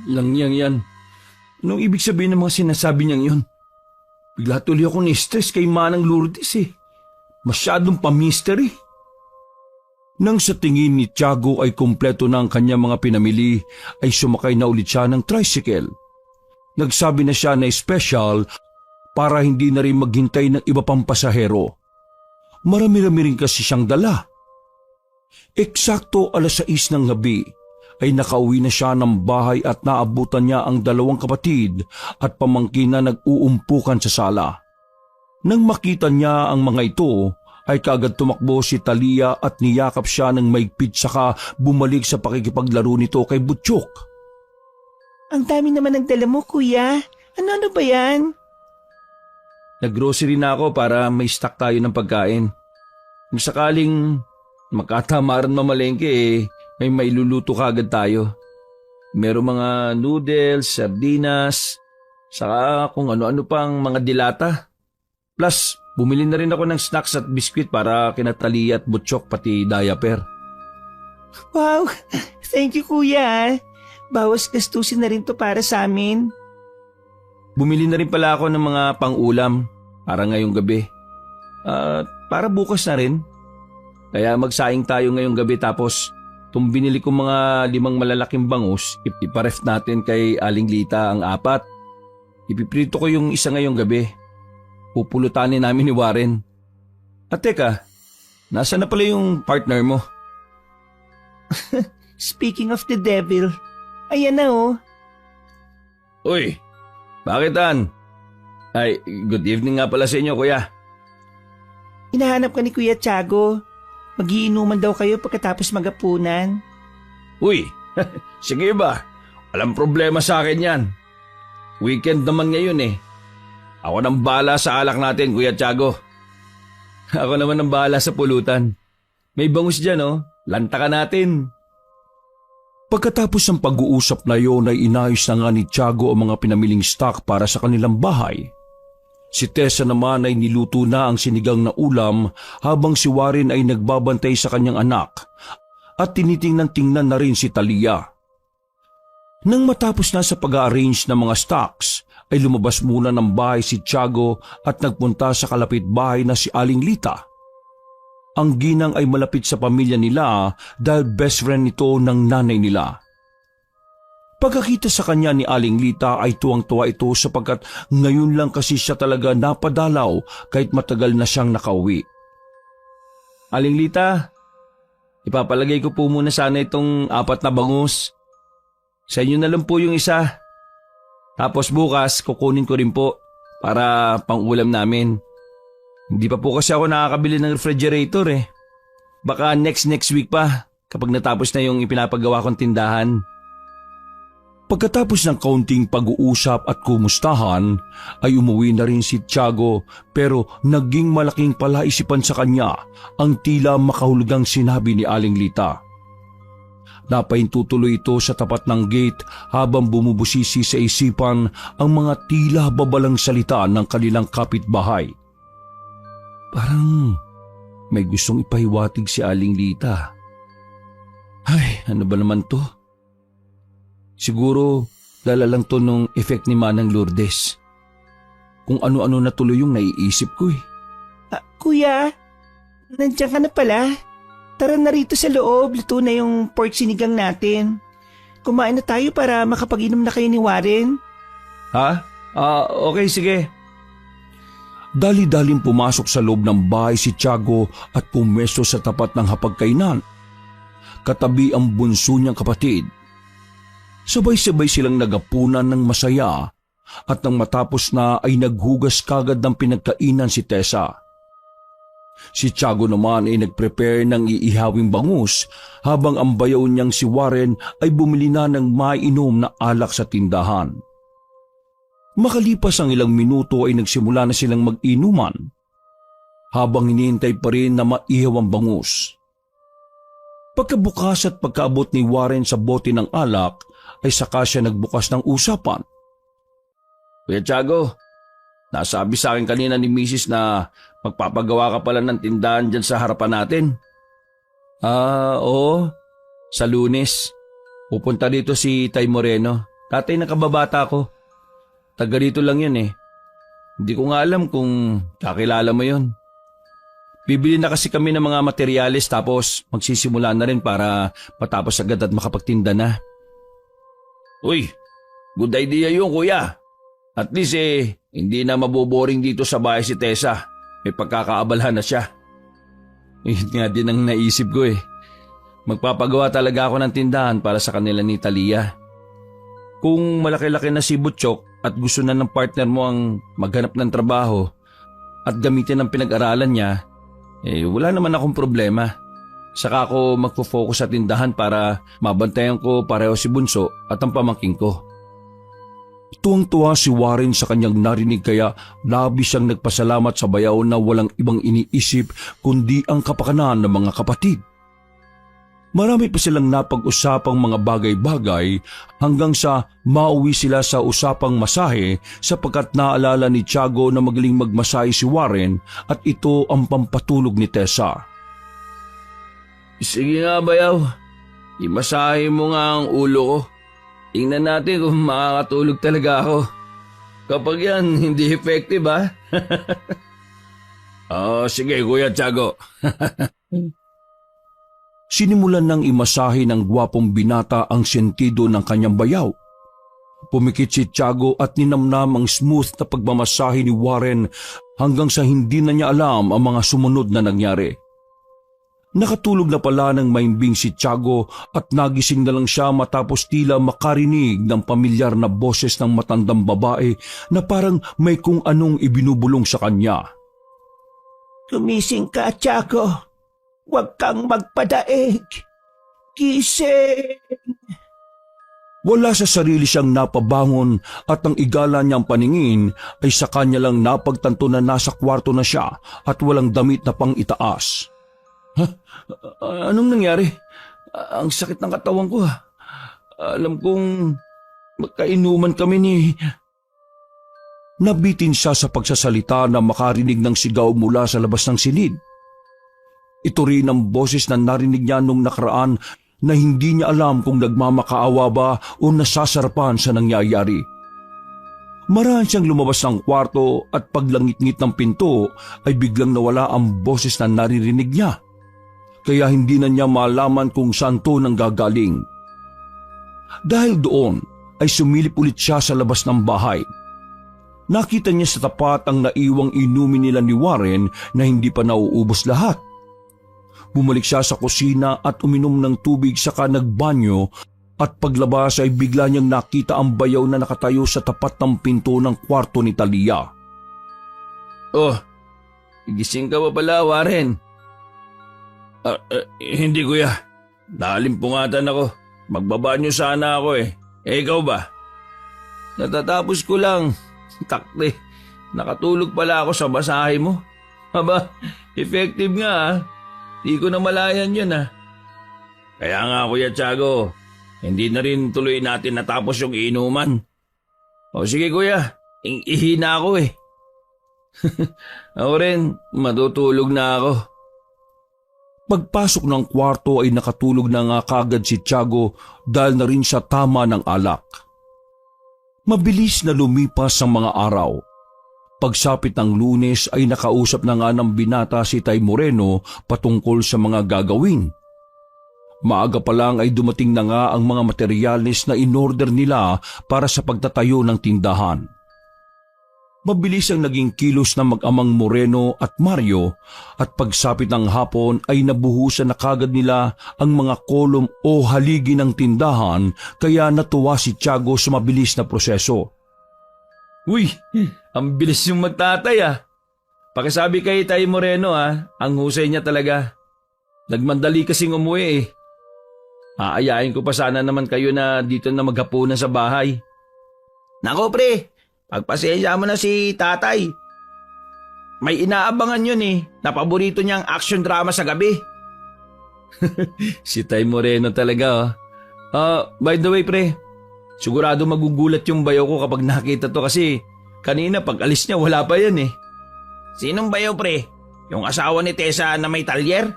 Langyang yan. Anong ibig sabihin ng mga sinasabi niyang yun? Bigla tuloy ako ni-stress kay Manang Lourdes eh. Masyadong pa-mystery. Nang sa tingin ni Tiago ay kumpleto na ang kanyang mga pinamili, ay sumakay na ulit siya ng tricycle. Nagsabi na siya na special para hindi na rin maghintay ng iba pang pasahero. Marami-rami rin kasi siyang dala. Eksakto 6:00 ng gabi ay nakauwi na siya ng bahay at naabutan niya ang dalawang kapatid at pamangkin na nag-uumpukan sa sala. Nang makita niya ang mga ito, ay kaagad tumakbo si Talia at niyakap siya ng maigpit saka bumalik sa pakikipaglaro nito kay Butchok. Ang dami naman ng dala mo, kuya. Ano ba yan? Nag-grocery na ako para may stock tayo ng pagkain. Kung sakaling makatamaran mamalengke may mailuluto kagad tayo. Merong mga noodles, sardinas, saka kung ano-ano pang mga dilata. Plus, bumili na rin ako ng snacks at biskwit para kina Talia at Butchok pati diaper. Wow! Thank you, kuya. Bawas gastusin na rin to para sa amin. Bumili na rin pala ako ng mga pang-ulam para ngayong gabi. Para bukas na rin. Kaya magsaing tayo ngayong gabi tapos itong binili ko mga 5 malalaking bangus, iparef natin kay Aling Lita ang 4. Ipiprito ko yung isa ngayong gabi. Pupulutanin namin ni Warren. At teka, nasa na pala yung partner mo? Speaking of the devil, ayan na oh. Uy! Bakit, An? Ay, good evening nga pala sa inyo, kuya. Hinahanap ka ni Kuya Tiago. Magiinuman daw kayo pagkatapos magapunan. Uy, sige ba? Walang problema sa akin yan. Weekend naman ngayon eh. Ako nang bahala sa alak natin, Kuya Tiago. Ako naman ang bahala sa pulutan. May bangus dyan oh, lantakan natin. Pagkatapos ng pag-uusap na iyon ay inayos na nga ni Tiago ang mga pinamiling stock para sa kanilang bahay. Si Tessa naman ay niluto na ang sinigang na ulam habang si Warren ay nagbabantay sa kanyang anak at tinitingnan-tingnan na rin si Talia. Nang matapos na sa pag-arrange ng mga stocks, ay lumabas muna ng bahay si Tiago at nagpunta sa kalapit bahay na si Aling Lita. Ang ginang ay malapit sa pamilya nila dahil best friend nito ng nanay nila. Pagkakita sa kanya ni Aling Lita ay tuwang-tuwa ito sapagkat ngayon lang kasi siya talaga napadalaw kahit matagal na siyang nakauwi. Aling Lita, ipapalagay ko po muna sana itong 4 na bangus. Sa inyo na lang po yung isa. Tapos bukas kukunin ko rin po para pang-ulam namin. Hindi pa po kasi ako nakakabili ng refrigerator eh. Baka next week pa kapag natapos na yung ipinapagawa kong tindahan. Pagkatapos ng kaunting pag-uusap at kumustahan, ay umuwi na rin si Tiago pero naging malaking palaisipan sa kanya ang tila makahulugang sinabi ni Aling Lita. Napahintutuloy ito sa tapat ng gate habang bumubusisi sa isipan ang mga tila babalang salita ng kanilang kapitbahay. Parang may gustong ipahiwatig si Aling Lita. Ay, ano ba naman to? Siguro dala lang to nung effect ni Manang Lourdes. Kung ano-ano na tuloy yung naiisip ko eh. Kuya, nandiyan ka na pala. Tara na rito sa loob, luto na yung pork sinigang natin. Kumain na tayo para makapag-inom na kayo ni Warren. Ha? Okay, sige. Dali-daling pumasok sa loob ng bahay si Tiago at pumesto sa tapat ng hapagkainan. Katabi ang bunso niyang kapatid. Sabay-sabay silang nagapunan ng masaya at nang matapos na ay naghugas kagad ng pinagkainan si Tessa. Si Tiago naman ay nagprepare ng iihawing bangus habang ang bayaw niyang si Warren ay bumili na ng mainom na alak sa tindahan. Makalipas ang ilang minuto ay nagsimula na silang mag-inuman habang hinihintay pa rin na maihaw ang bangus. Pagkabukas at pagkaabot ni Warren sa bote ng alak ay saka siya nagbukas ng usapan. Kuya Tiago, nasabi sa akin kanina ni Mrs. na magpapagawa ka pala ng tindahan dyan sa harapan natin. Oo. Sa Lunes. Pupunta dito si Tay Moreno. Tatay na kababata ko. Taga dito lang yun eh. Hindi ko nga alam kung kakilala mo yun. Bibili na kasi kami ng mga materyales tapos magsisimula na rin para matapos agad at makapagtinda na. Uy, good idea yun kuya. At least hindi na maboboring dito sa bahay si Tessa. May pagkakaabalahan na siya. Yun nga din ang naisip ko eh. Magpapagawa talaga ako ng tindahan para sa kanila ni Talia. Kung malaki-laki na si Butchok at gusto na ng partner mo ang maghanap ng trabaho at gamitin ang pinag-aralan niya, wala naman akong problema. Saka ako magpo-focus sa tindahan para mabantayan ko pareho si Bunso at ang pamangking ko. Tuwang-tuwa si Warren sa kanyang narinig kaya labis siyang nagpasalamat sa bayaw na walang ibang iniisip kundi ang kapakanan ng mga kapatid. Marami pa silang napag-usapang mga bagay-bagay hanggang sa mauwi sila sa usapang masahe sapagkat naalala ni Tiago na magaling magmasahe si Warren at ito ang pampatulog ni Tessa. Sige nga bayaw, imasahe mo nga ang ulo ko. Tingnan natin kung makakatulog talaga ako. Kapag yan, hindi effective ha? Sige Kuya Tiago. Sinimulan ng imasahe ng gwapong binata ang sentido ng kanyang bayaw. Pumikit si Tiago at ninamnam ang smooth na pagmamasahe ni Warren hanggang sa hindi na niya alam ang mga sumunod na nangyari. Nakatulog na pala ng maimbing si Tiago at nagising na lang siya matapos tila makarinig ng pamilyar na boses ng matandang babae na parang may kung anong ibinubulong sa kanya. Gumising ka, Tiago. Huwag kang magpadaig. Gising. Wala sa sarili siyang napabangon at ang igala niyang paningin ay sa kanya lang napagtanto na nasa kwarto na siya at walang damit na pang itaas. Anong nangyari? Ang sakit ng katawan ko ha. Alam kong magkainuman kami ni... Nabitin siya sa pagsasalita na makarinig ng sigaw mula sa labas ng silid. Ito rin ang boses na narinig niya nung nakaraan na hindi niya alam kung nagmamakaawa ba o nasasarapan sa nangyayari. Maraan siyang lumabas ng kwarto at paglangit-ngit ng pinto ay biglang nawala ang boses na naririnig niya. Kaya hindi na niya malaman kung saan to nanggagaling. Dahil doon ay sumilip ulit siya sa labas ng bahay. Nakita niya sa tapat ang naiwang inumin nila ni Warren na hindi pa nauubos lahat. Bumalik siya sa kusina at uminom ng tubig saka nagbanyo at paglabas ay bigla niyang nakita ang bayaw na nakatayo sa tapat ng pinto ng kwarto ni Talia. gising ka pa pala, Warren. Hindi kuya. Nalimpungatan ako. Magbabanyo sana ako eh. Ikaw ba? Natatapos ko lang. Takte. Nakatulog pala ako sa basahe mo. Aba, effective nga ah. Di ko na malayan yun ah. Kaya nga Kuya Tiago, hindi na rin tuloy natin natapos yung inuman. O sige kuya, ihina ako eh. Ako rin, matutulog na ako. Pagpasok ng kwarto ay nakatulog na nga kagad si Tiago dahil na rin siya tama ng alak. Mabilis na lumipas ang mga araw. Pagsapit ng Lunes ay nakausap na nga ng binata si Tay Moreno patungkol sa mga gagawin. Maaga pa lang ay dumating na nga ang mga materyales na inorder nila para sa pagtatayo ng tindahan. Mabilis ang naging kilos ng mag-amang Moreno at Mario at pagsapit ng hapon ay nabuhusan na kagad nila ang mga kolom o haligi ng tindahan kaya natuwa si Tiago sa mabilis na proseso. Uy, ang bilis yung magtatay ah. Pakisabi kay Tay Moreno ah, ang husay niya talaga. Nagmandali kasing umuwi eh. Aayain ko pa sana naman kayo na dito na maghapunan sa bahay. Nako pre, pagpasensya mo na si tatay. May inaabangan yun eh, na paborito niyang action drama sa gabi. Si Tay Moreno talaga oh. By the way pre, sigurado magugulat yung bayaw ko kapag nakita to kasi kanina pag alis niya wala pa yan eh. Sinong bayaw pre? Yung asawa ni Tessa na may talyer?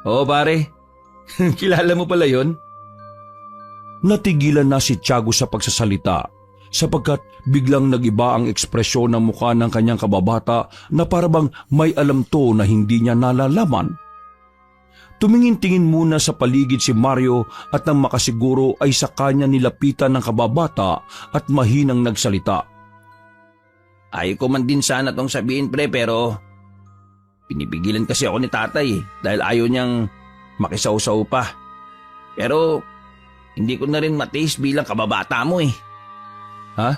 Oo pare. Kilala mo pala yon? Natigilan na si Tiago sa pagsasalita sapagkat biglang nagiba ang ekspresyon ng mukha ng kanyang kababata na parabang may alam to na hindi niya nalalaman. Tumingin-tingin muna sa paligid si Mario at nang makasiguro ay sa kanya nilapitan ng kababata at mahinang nagsalita. Ayaw ko man din sana tong sabihin pre pero pinipigilan kasi ako ni tatay dahil ayaw niyang makisaw-saw pa. Pero hindi ko na rin matiis bilang kababata mo eh. Ha?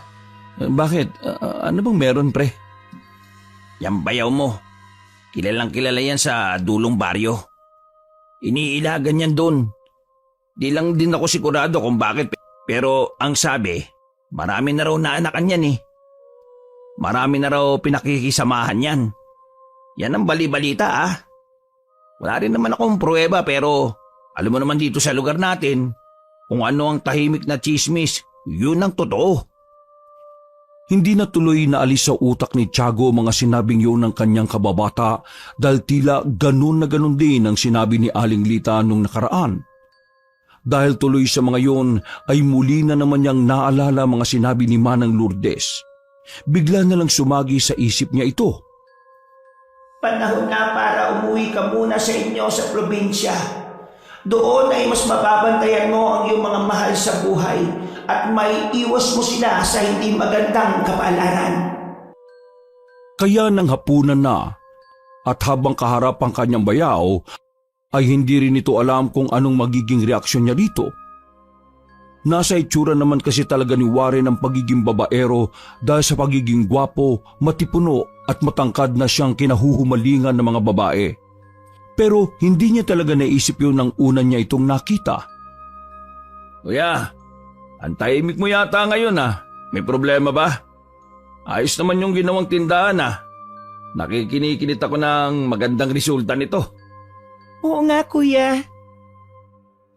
Bakit? Ano bang meron pre? Yang bayaw mo, kilalang kilala yan sa dulong baryo. Iniilagan yan doon. Di lang din ako sigurado kung bakit pero ang sabi, marami na raw naanakan yan eh. Marami na raw pinakikisamahan yan. Yan ang bali-balita ah. Wala rin naman akong pruweba pero alam mo naman dito sa lugar natin kung ano ang tahimik na chismis, yun ang totoo. Hindi na tuloy naalis sa utak ni Tiago mga sinabing yun ng kanyang kababata dahil tila ganun na ganun din ang sinabi ni Aling Lita nung nakaraan. Dahil tuloy sa mga yun ay muli na naman niyang naalala mga sinabi ni Manang Lourdes. Bigla na lang sumagi sa isip niya ito. Panahon na para umuwi ka muna sa inyo sa probinsya. Doon ay mas mababantayan mo ang iyong mga mahal sa buhay at may iwas mo sila sa hindi magandang kapalaran. Kaya nang hapunan na at habang kaharap ang kanyang bayaw ay hindi rin ito alam kung anong magiging reaksyon niya dito. Nasa itsura naman kasi talaga ni Warren ang pagiging babaero dahil sa pagiging gwapo, matipuno at matangkad na siyang kinahuhumalingan ng mga babae. Pero hindi niya talaga naisip yun nang una niya itong nakita. Kuya, ang tahimik mo yata ngayon ah. May problema ba? Ayos naman yung ginawang tindahan ah. Nakikinikinit ako ng magandang resulta nito. Oo nga kuya.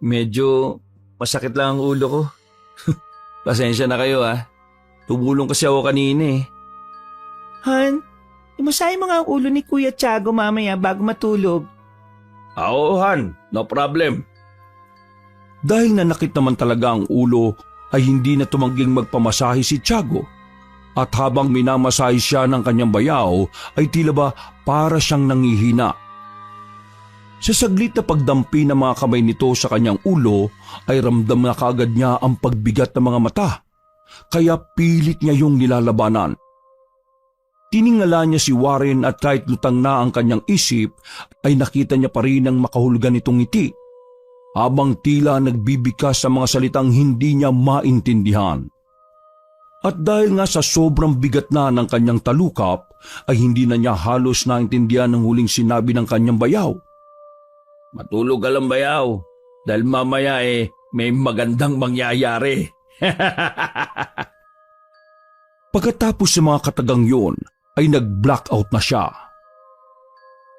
Medyo masakit lang ang ulo ko. Pasensya na kayo ah. Tumulong kasi ako kanina eh. Han, imasahin mo nga ang ulo ni Kuya Tiago mamaya bago matulog. Oo Han, no problem. Dahil nanakit naman talaga ang ulo ay hindi na tumangging magpamasahe si Tiago. At habang minamasahe siya ng kanyang bayaw ay tila ba para siyang nangihina. Sa saglit na pagdampi ng mga kamay nito sa kanyang ulo ay ramdam na kaagad niya ang pagbigat ng mga mata. Kaya pilit niya yung nilalabanan. Tiningala niya si Warren at kahit lutang na ang kanyang isip ay nakita niya pa rin ang makahulugan nitong ngiti. Habang tila nagbibigkas sa mga salitang hindi niya maintindihan. At dahil nga sa sobrang bigat na ng kanyang talukap, ay hindi na niya halos naintindihan ng huling sinabi ng kanyang bayaw. Matulog ka lang, bayaw, dahil mamaya may magandang mangyayari. Pagkatapos sa mga katagang yun, ay nag-blackout na siya.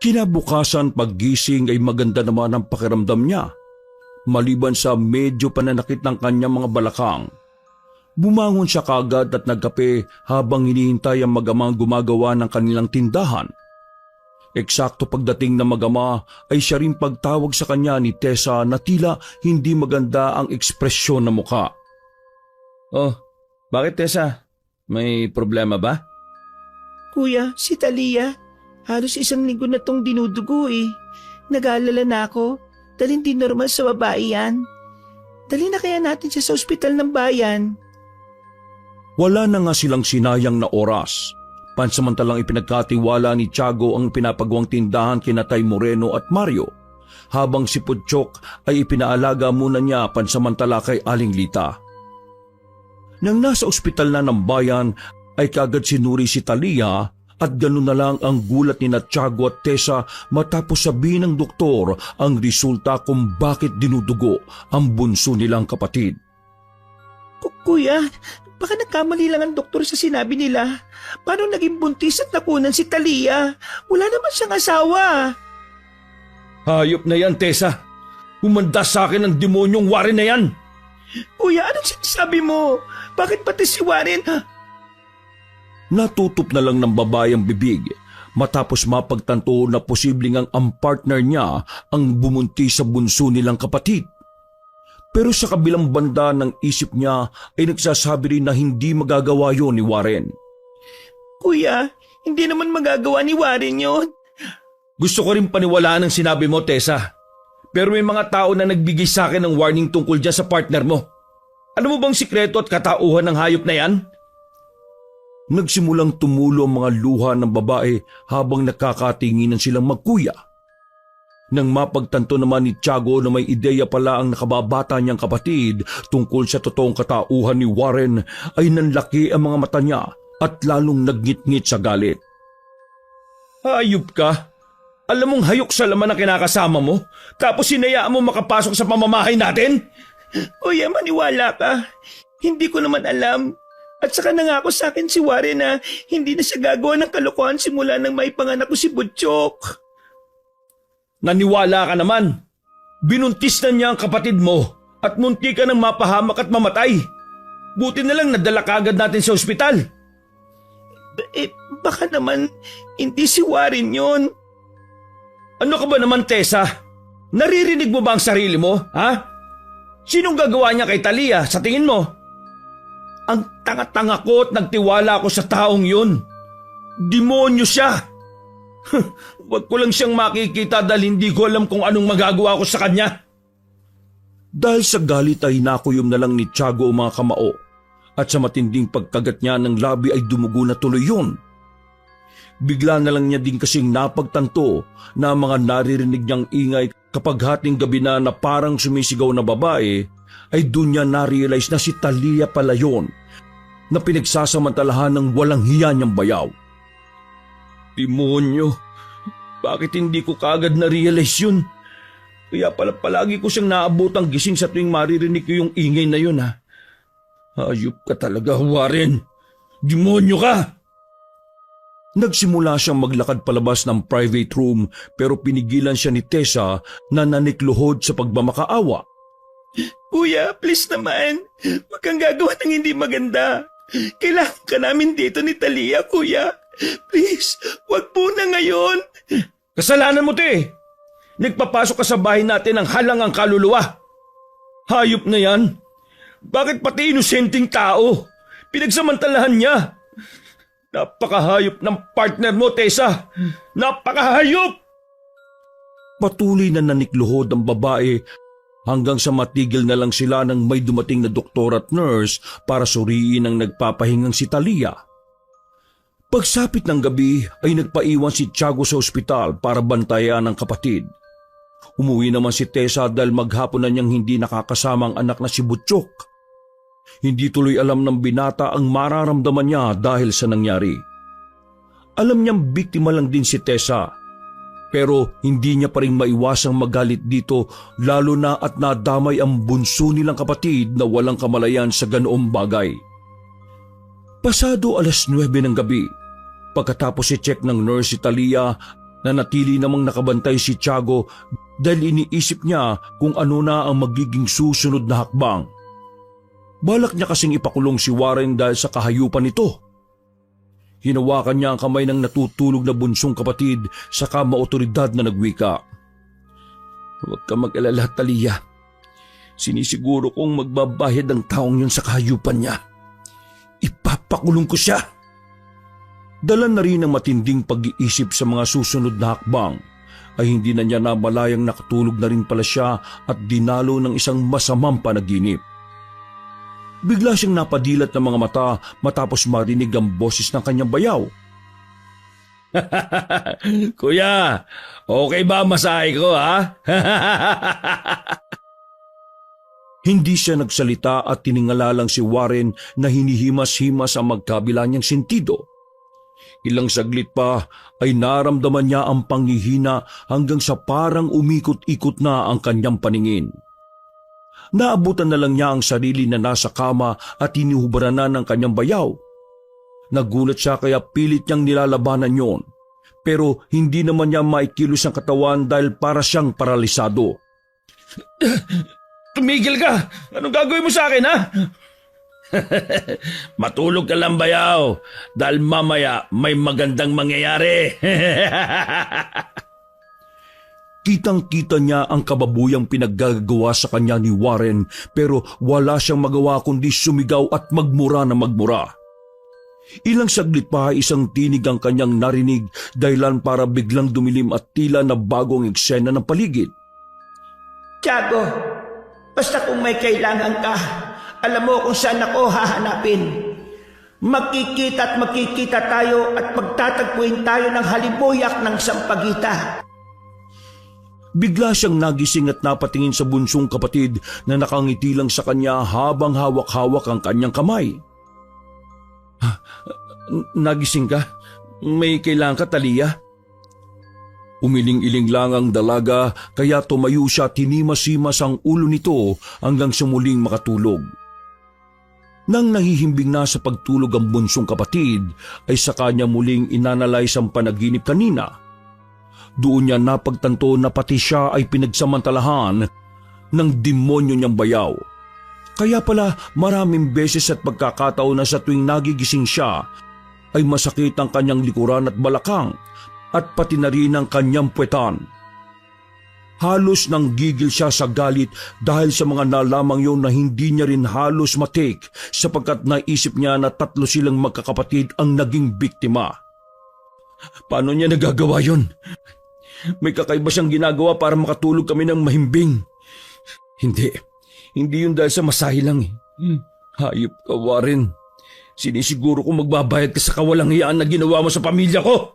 Kinabukasan paggising ay maganda naman ang pakiramdam niya, maliban sa medyo pananakit ng kanyang mga balakang. Bumangon siya kagad at nagkape habang hinihintay ang mag-amang gumagawa ng kanilang tindahan. Eksakto pagdating ng mag-ama ay siya rin pagtawag sa kanya ni Tessa na tila hindi maganda ang ekspresyon ng mukha. Oh, bakit Tessa? May problema ba? Kuya, si Talia. Halos 1 linggo na tong dinudugo eh. Nag-aalala na ako dahil hindi normal sa babae yan. Dali na kaya natin siya sa ospital ng bayan. Wala na nga silang sinayang na oras. Pansamantalang ipinagkatiwala ni Tiago ang pinapagawang tindahan kina Tay Moreno at Mario, habang si Putchok ay ipinaalaga muna niya pansamantala kay Aling Lita. Nang nasa ospital na ng bayan ay kagad sinuri si Talia at ganoon na lang ang gulat ni Tiago at Tessa matapos sabihin ng doktor ang resulta kung bakit dinudugo ang bunso nilang kapatid. Kuya, baka nagkamali lang ang doktor sa sinabi nila. Paano naging buntis at nakunan si Talia? Wala naman siyang asawa. Hayop na yan, Tessa. Humanda sa akin ang demonyong Warren na yan. Kuya, anong sinasabi mo? Bakit pati si Warren? Natutup na lang ng babae ang bibig matapos mapagtanto na posibleng ang partner niya ang bumunti sa bunso nilang kapatid. Pero sa kabilang banda ng isip niya ay nagsasabi rin na hindi magagawa yon ni Warren. Kuya, hindi naman magagawa ni Warren yon. Gusto ko rin paniwalaan ang sinabi mo, Tessa. Pero may mga tao na nagbigay sa akin ng warning tungkol dyan sa partner mo. Ano mo bang sikreto at katauhan ng hayop na yan? Nagsimulang tumulo ang mga luha ng babae habang nakakatinginan silang magkuya. Nang mapagtanto naman ni Tiago na may ideya pala ang nakababata niyang kapatid tungkol sa totoong katauhan ni Warren, ay nanlaki ang mga mata niya at lalong nagnit-ngit sa galit. Hayop ka! Alam mong hayok sa laman ang kinakasama mo, tapos sinayaan mo makapasok sa pamamahay natin? Kuya, maniwala ka. Hindi ko naman alam. At saka nangako sa akin si Warren na hindi na siya gagawa ng kalokohan simula nang maipanganak ko si Butchok. Naniwala ka naman. Binuntis na niya ang kapatid mo at munti ka nang mapahamak at mamatay. Buti na lang nadala kagad natin sa ospital. Baka naman hindi si Warren yun. Ano ka ba naman, Tessa? Naririnig mo ba ang sarili mo, ha? Sinong gagawa niya kay Talia sa tingin mo? Ang tanga-tanga ko at nagtiwala ako sa taong yun. Demonyo siya. Huwag ko lang siyang makikita dahil hindi ko alam kung anong magagawa ko sa kanya. Dahil sa galit ay nakuyom na lang ni Tiago ang mga kamao at sa matinding pagkagat niya ng labi ay dumugo na tuloy yun. Bigla na lang niya din kasing napagtanto na mga naririnig niyang ingay kapag hating gabi na parang sumisigaw na babae, ay doon niya na-realize na si Talia pala yun na pinagsasamantalahan ng walang hiya niyang bayaw. Demonyo, bakit hindi ko kagad na-realize yun? Kaya pala palagi ko siyang naabotang gising sa tuwing maririnig ko yung ingay na yun, ha? Hayop ka talaga, Warren. Demonyo ka! Nagsimula siyang maglakad palabas ng private room pero pinigilan siya ni Tessa na nanikluhod sa pagmamakaawa. Kuya, please naman. Huwag kang gagawa ng hindi maganda. Kailangan ka namin dito ni Talia, kuya. Please, huwag po na ngayon. Kasalanan mo to eh. Nagpapasok ka sa bahay natin ng halangang kaluluwa. Hayop na yan. Bakit pati inosenteng tao? Pinagsamantalahan niya. Napakahayop ng partner mo, Tessa. Napakahayop! Patuloy na nanikluhod ang babae hanggang sa matigil na lang sila nang may dumating na doktor at nurse para suriin ang nagpapahingang si Talia. Pagsapit ng gabi ay nagpaiwan si Tiago sa ospital para bantayan ang kapatid. Umuwi naman si Tessa dahil maghapon na niyang hindi nakakasama ang anak na si Butchok. Hindi tuloy alam ng binata ang mararamdaman niya dahil sa nangyari. Alam niyang biktima lang din si Tessa, pero hindi niya pa rin maiwasang magalit dito lalo na at nadamay ang bunso nilang kapatid na walang kamalayan sa ganoong bagay. Pasado 9:00 ng gabi, pagkatapos i-check ng nurse si Talia na natili namang nakabantay si Tiago dahil iniisip niya kung ano na ang magiging susunod na hakbang. Balak niya kasing ipakulong si Warren dahil sa kahayupan nito. Hinawakan niya ang kamay ng natutulog na bunsong kapatid saka maotoridad na nagwika. "Huwag ka mag-alala, Talia. Sinisiguro kong magbabayad ang taong yun sa kahayupan niya. Ipapakulong ko siya." Dala na rin ng matinding pag-iisip sa mga susunod na hakbang, ay hindi na niya namalayang nakatulog na rin pala siya at dinalo ng isang masamang panaginip. Bigla siyang napadilat ng mga mata matapos marinig ang boses ng kanyang bayaw. "Kuya, okay ba masahe ko, ha?" Hindi siya nagsalita at tiningala lang si Warren na hinihimas-himas ang magkabila niyang sentido. Ilang saglit pa ay naramdaman niya ang panghihina hanggang sa parang umikot-ikot na ang kanyang paningin. Naabutan na lang niya ang sarili na nasa kama at hinihubaran na ng kanyang bayaw. Nagulat siya kaya pilit niyang nilalabanan yon. Pero hindi naman niya maikilos ang katawan dahil para siyang paralisado. "Tumigil ka! Anong gagawin mo sa akin, ha?" "Matulog ka lang, bayaw, dahil mamaya may magandang mangyayari." Kitang-kita niya ang kababuyang pinaggagawa sa kanya ni Warren pero wala siyang magawa kundi sumigaw at magmura na magmura. Ilang saglit pa ay isang tinig ang kanyang narinig dahilan para biglang dumilim at tila na bagong eksena ng paligid. Tiago, basta kung may kailangan ka, alam mo kung saan ako hahanapin. Magkikita tayo at magtatagpuin tayo ng halimuyak ng Sampaguita. Bigla siyang nagising at napatingin sa bunsong kapatid na nakangiti lang sa kanya habang hawak-hawak ang kanyang kamay. "Nagising ka? May kailangan ka, Talia?" Umiling-iling lang ang dalaga kaya tumayo siya at hinimas-himas ang ulo nito hanggang sa muling makatulog. Nang nahihimbing na sa pagtulog ang bunsong kapatid ay saka niya muling inanalyze ang panaginip kanina. Doon niya napagtanto na pati siya ay pinagsamantalahan ng demonyo niyang bayaw. Kaya pala maraming beses at pagkakataon na sa tuwing nagigising siya ay masakit ang kanyang likuran at balakang at pati na rin ang kanyang puwetan. Halos nang gigil siya sa galit dahil sa mga nalamang yon na hindi niya rin halos matake sapagkat naisip niya na 3 silang magkakapatid ang naging biktima. Paano niya nagagawa yon? May kakaiba siyang ginagawa para makatulog kami ng mahimbing. Hindi yun dahil sa masahe lang eh. Hayop ka, Warren. Sinisiguro kong magbabayad ka sa kawalang-hiyaan na ginawa mo sa pamilya ko.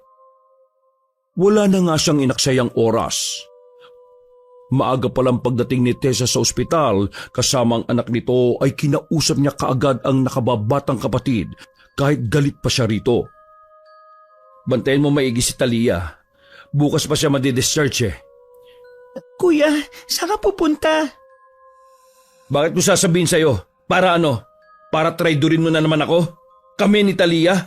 Wala na nga siyang inaksayang oras. Maaga palang pagdating ni Tessa sa ospital kasama ang anak nito ay kinausap niya kaagad ang nakababatang kapatid kahit galit pa siya rito. "Bantayan mo maigi si Talia. Bukas pa siya madi-discharge eh." Kuya, saan ka pupunta? "Bakit ko sasabihin sa'yo? Para ano? Para traidorin mo na naman ako? Kami ni Talia?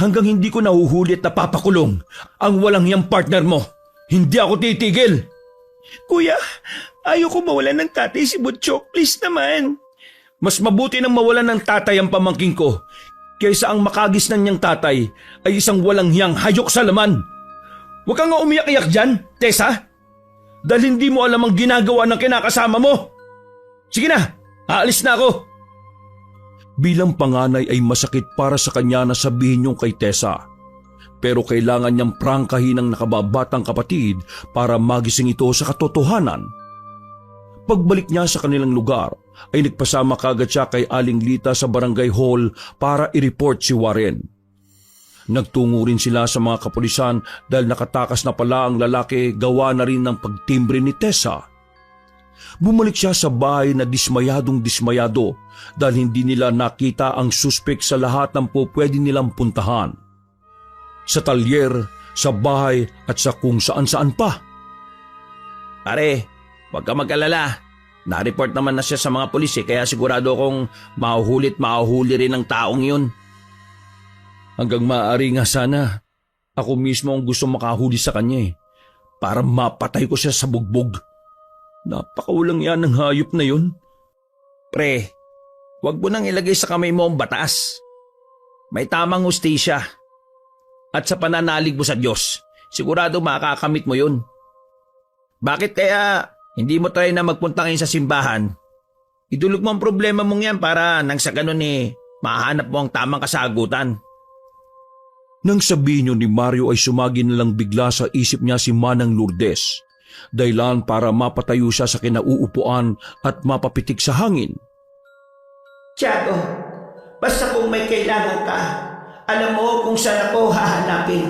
Hanggang hindi ko nahuhuli at napapakulong ang walang hiyang partner mo, hindi ako titigil." Kuya, ayoko mawalan ng tatay si Butchok. Please naman. Mas mabuti nang mawalan ng tatay ang pamangking ko kaysa ang makagisnan niyang tatay ay isang walang hiyang hayok sa laman. Huwag kang nga umiyak-iyak dyan, Tessa. Dahil hindi mo alam ang ginagawa ng kinakasama mo. Sige na, aalis na ako. Bilang panganay ay masakit para sa kanya na sabihin yung kay Tessa. Pero kailangan niyang prangkahin ang nakababatang kapatid para magising ito sa katotohanan. Pagbalik niya sa kanilang lugar ay nagpasama kagad siya kay Aling Lita sa barangay hall para i-report si Warren. Nagtungo rin sila sa mga kapulisan dahil nakatakas na pala ang lalaki gawa na rin ng pagtimbre ni Tessa. Bumalik siya sa bahay na dismayadong dismayado dahil hindi nila nakita ang suspek sa lahat ng pwede nilang puntahan. Sa talyer, sa bahay at sa kung saan-saan pa. Pare, huwag ka mag-alala. Na-report naman na siya sa mga pulis kaya sigurado akong mahuhuli rin ang taong yun. Hanggang maaari nga sana, ako mismo ang gusto makahuli sa kanya para mapatay ko siya sa bugbog. Napakawalang yan ng hayop na yun. Pre, huwag mo nang ilagay sa kamay mo ang batas. May tamang hustisya. At sa pananalig mo sa Diyos, sigurado makakamit mo yun. Bakit kaya hindi mo try na magpunta ngayon sa simbahan? Idulog mo ang problema mong yan para nang sa ganun mahanap mo ang tamang kasagutan. Nang sabihin ni Mario ay sumagi na lang bigla sa isip niya si Manang Lourdes, dahilan para mapatayo siya sa kinauupuan at mapapitik sa hangin. Tiago, basta kung may kailangan ka, alam mo kung saan ako hahanapin.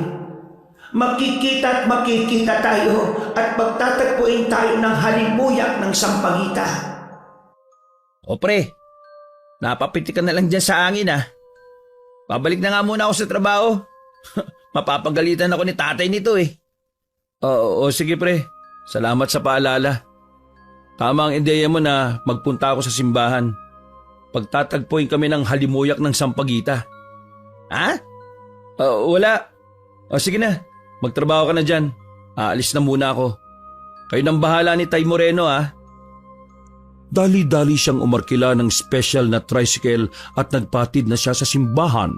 Makikita at makikita tayo at magtatagpuin tayo ng halimuyak ng Sampaguita. O pre, napapitik ka na lang dyan sa hangin Pabalik na nga muna ako sa trabaho. Mapapagalitan ako ni tatay nito O sige pre, salamat sa paalala. Tama ang ideya mo na magpunta ako sa simbahan. Pagtatagpuin kami ng halimuyak ng Sampaguita. Ha? Wala. Sige na, magtrabaho ka na dyan. Aalis na muna ako. Kayo nang bahala ni Tay Moreno Dali-dali siyang umarkila ng special na tricycle at nagpatid na siya sa simbahan.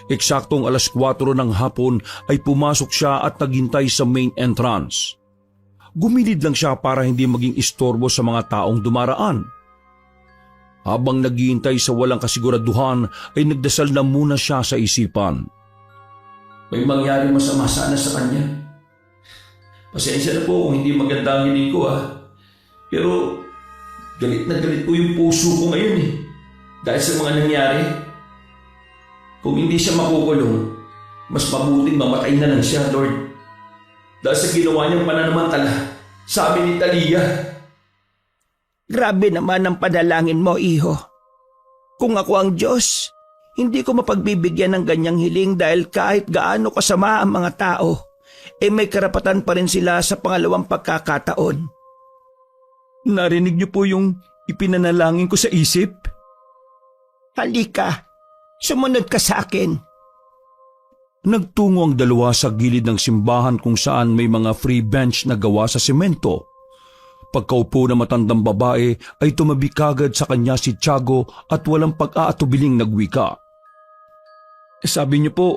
Eksaktong 4:00 ng hapon ay pumasok siya at naghintay sa main entrance. Gumilid lang siya para hindi maging istorbo sa mga taong dumaraan. Habang naghihintay sa walang kasiguraduhan ay nagdasal na muna siya sa isipan. May mangyari masama sana sa kanya. Pasensya na po kung hindi maganda ang hiling ko Pero galit na galit po yung puso ko ngayon dahil sa mga nangyari. Kung hindi siya makukulong, mas mabuting mamatay na lang siya, Lord. Dahil sa ginawa niyang pananamantala, sabi ni Talia. Grabe naman ang panalangin mo, iho. Kung ako ang Diyos, hindi ko mapagbibigyan ng ganyang hiling dahil kahit gaano kasama ang mga tao, may karapatan pa rin sila sa pangalawang pagkakataon. Narinig niyo po yung ipinanalangin ko sa isip? Halika, sumunod ka sa akin. Nagtungo ang dalawa sa gilid ng simbahan kung saan may mga free bench na gawa sa semento. Pagkaupo na matandang babae ay tumabi kagad sa kanya si Tiago at walang pag-aatubiling nagwika. Sabi niyo po,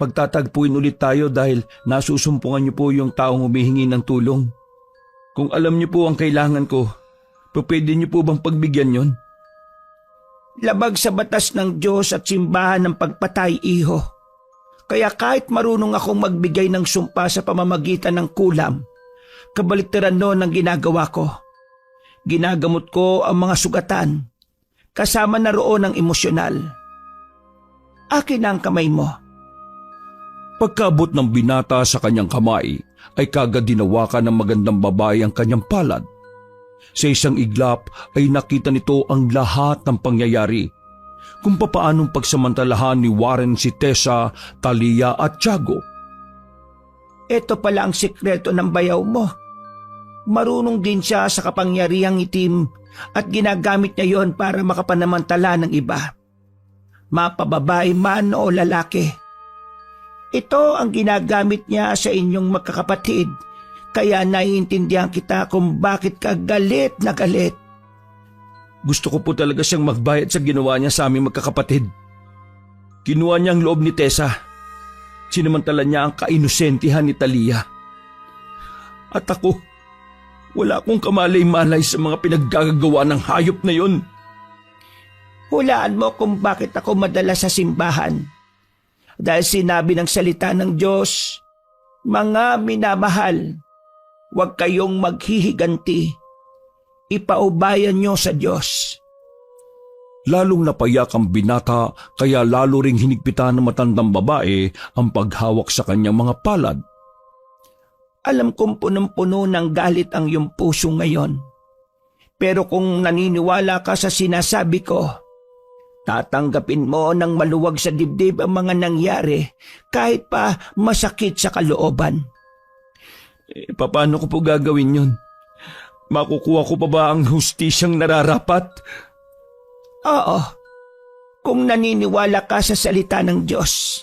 pagtatagpuin ulit tayo dahil nasusumpungan niyo po yung taong humihingi ng tulong. Kung alam niyo po ang kailangan ko, pwede niyo po bang pagbigyan yon? Labag sa batas ng Diyos at simbahan ng pagpatay, iho. Kaya kahit marunong akong magbigay ng sumpa sa pamamagitan ng kulam, kabaliktaran noon ang ginagawa ko. Ginagamot ko ang mga sugatan, kasama na roon ang emosyonal. Akin na ang kamay mo. Pagkabot ng binata sa kanyang kamay, ay kagad dinawakan ng magandang babae ang kanyang palad. Sa isang iglap ay nakita nito ang lahat ng pangyayari, kung papaanong pagsamantalahan ni Warren si Tessa, Talia at Tiago. Ito pala ang sikreto ng bayaw mo. Marunong din siya sa kapangyarihang itim at ginagamit niya yon para makapanamantala ng iba. Mapababae man o lalaki. Ito ang ginagamit niya sa inyong magkakapatid, kaya naiintindihan kita kung bakit ka galit na galit. Gusto ko po talaga siyang magbayad sa ginawa niya sa aming magkakapatid. Kinuha niya ang loob ni Tessa. Sinamantala niya ang kainosentihan ni Talia. At ako, wala akong kamalay-malay sa mga pinaggagawa ng hayop na yon. Hulaan mo kung bakit ako madala sa simbahan. Dahil sinabi ng salita ng Diyos, mga minamahal, huwag kayong maghihiganti. Ipaubayan niyo sa Diyos. Lalong napayak ang binata kaya lalo ring hinigpitan ng matandang babae ang paghawak sa kanyang mga palad. Alam kong punong-puno ng galit ang iyong puso ngayon. Pero kung naniniwala ka sa sinasabi ko, tatanggapin mo ng maluwag sa dibdib ang mga nangyari kahit pa masakit sa kalooban. Paano ko po gagawin yun? Makukuha ko pa ba ang hustisyang nararapat? Oo, kung naniniwala ka sa salita ng Diyos.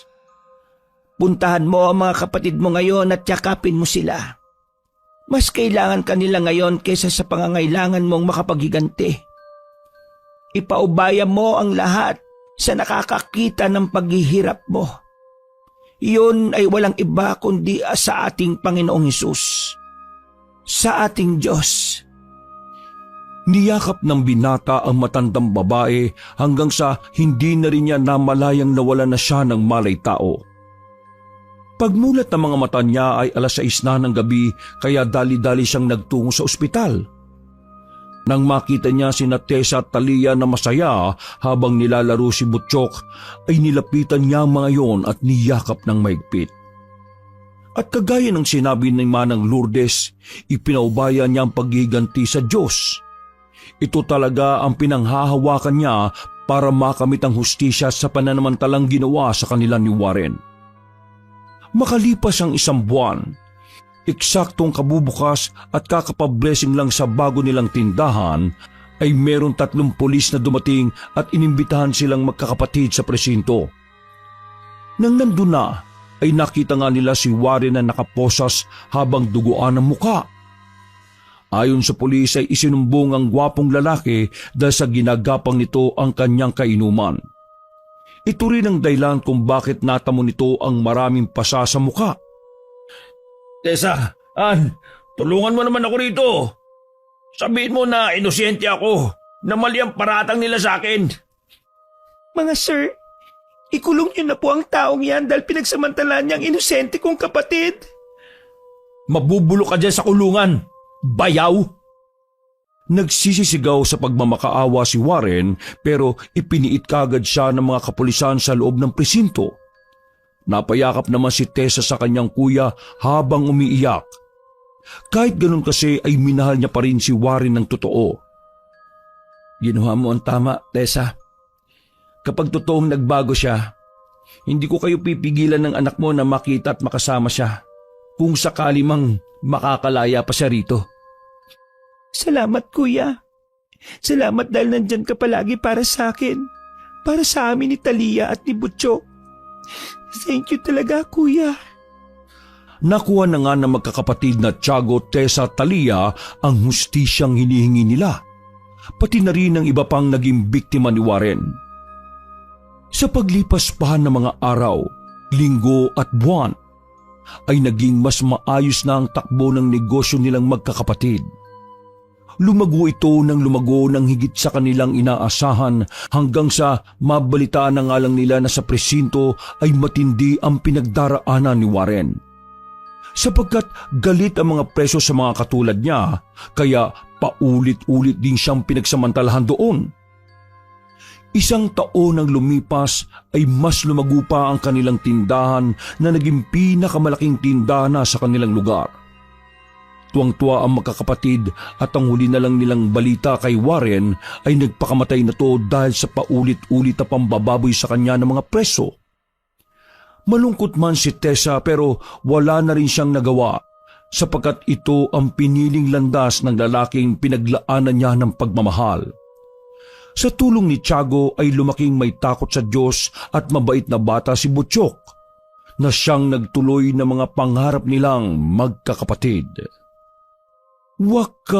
Puntahan mo ang mga kapatid mo ngayon at yakapin mo sila. Mas kailangan ka nila ngayon kaysa sa pangangailangan mong makapaghiganti. Ipaubaya mo ang lahat sa nakakakita ng paghihirap mo. Iyon ay walang iba kundi sa ating Panginoong Hesus, sa ating Diyos. Niyakap ng binata ang matandang babae hanggang sa hindi na rin niya namalayang nawala na siya ng malay tao. Pagmulat ng mga mata niya ay 6:00 na ng gabi kaya dali-dali siyang nagtungo sa ospital. Nang makita niya sina Tessa at Talia na masaya habang nilalaro si Butchok, ay nilapitan niya ang mga yon at niyakap ng maigpit. At kagaya ng sinabi ni Manang Lourdes, ipinaubaya niya ang paghiganti sa Diyos. Ito talaga ang pinanghahawakan niya para makamit ang hustisya sa pananamantalang ginawa sa kanila ni Warren. Makalipas ang 1 buwan, eksaktong kabubukas at kakapablessing lang sa bago nilang tindahan, ay merong 3 pulis na dumating at inimbitahan silang magkakapatid sa presinto. Nang nandun na, ay nakita nga nila si Warren na nakaposas habang duguan ang muka. Ayon sa pulis ay isinumbong ang gwapong lalaki dahil sa ginagapang nito ang kanyang kainuman. Ito rin ang dahilan kung bakit natamo nito ang maraming pasa sa muka. Tessa, Ann, tulungan mo naman ako rito. Sabihin mo na inosente ako, na mali ang paratang nila sa akin. Mga sir, ikulong niyo na po ang taong yan dahil pinagsamantalaan niyang inosente kong kapatid. Mabubulok ka dyan sa kulungan, bayaw! Nagsisisigaw sa pagmamakaawa si Warren pero ipiniit kagad siya ng mga kapulisan sa loob ng presinto. Napayakap naman si Tessa sa kanyang kuya habang umiiyak. Kahit ganun kasi ay minahal niya pa rin si Warren ng totoo. Ginawa mo ang tama, Tessa. Kapag totoong nagbago siya, hindi ko kayo pipigilan ng anak mo na makita at makasama siya kung sakali mang makakalaya pa siya rito. Salamat, kuya. Salamat dahil nandyan ka palagi para sa akin. Para sa amin ni Talia at ni Butchok. Thank you talaga, kuya. Nakuha na nga ng magkakapatid na Tiago, Tessa at Talia ang hustisyang hinihingi nila. Pati na rin ang iba pang naging biktima ni Warren. Sa paglipas pa ng mga araw, linggo at buwan, ay naging mas maayos na ang takbo ng negosyo nilang magkakapatid. Lumago ito ng lumago ng higit sa kanilang inaasahan hanggang sa mabalitaan na nga lang nila na sa presinto ay matindi ang pinagdaraanan ni Warren. Sapagkat galit ang mga preso sa mga katulad niya, kaya paulit-ulit din siyang pinagsamantalahan doon. 1 taon ang lumipas ay mas lumago pa ang kanilang tindahan na naging pinakamalaking tindahan na sa kanilang lugar. Tuwang-tuwa ang magkakapatid at ang huli na lang nilang balita kay Warren ay nagpakamatay na to dahil sa paulit-ulit na pambababoy sa kanya ng mga preso. Malungkot man si Tessa pero wala na rin siyang nagawa sapagkat ito ang piniling landas ng lalaking pinaglaanan niya ng pagmamahal. Sa tulong ni Tiago ay lumaking may takot sa Diyos at mabait na bata si Butchok na siyang nagtuloy ng mga pangarap nilang magkakapatid. Wakas!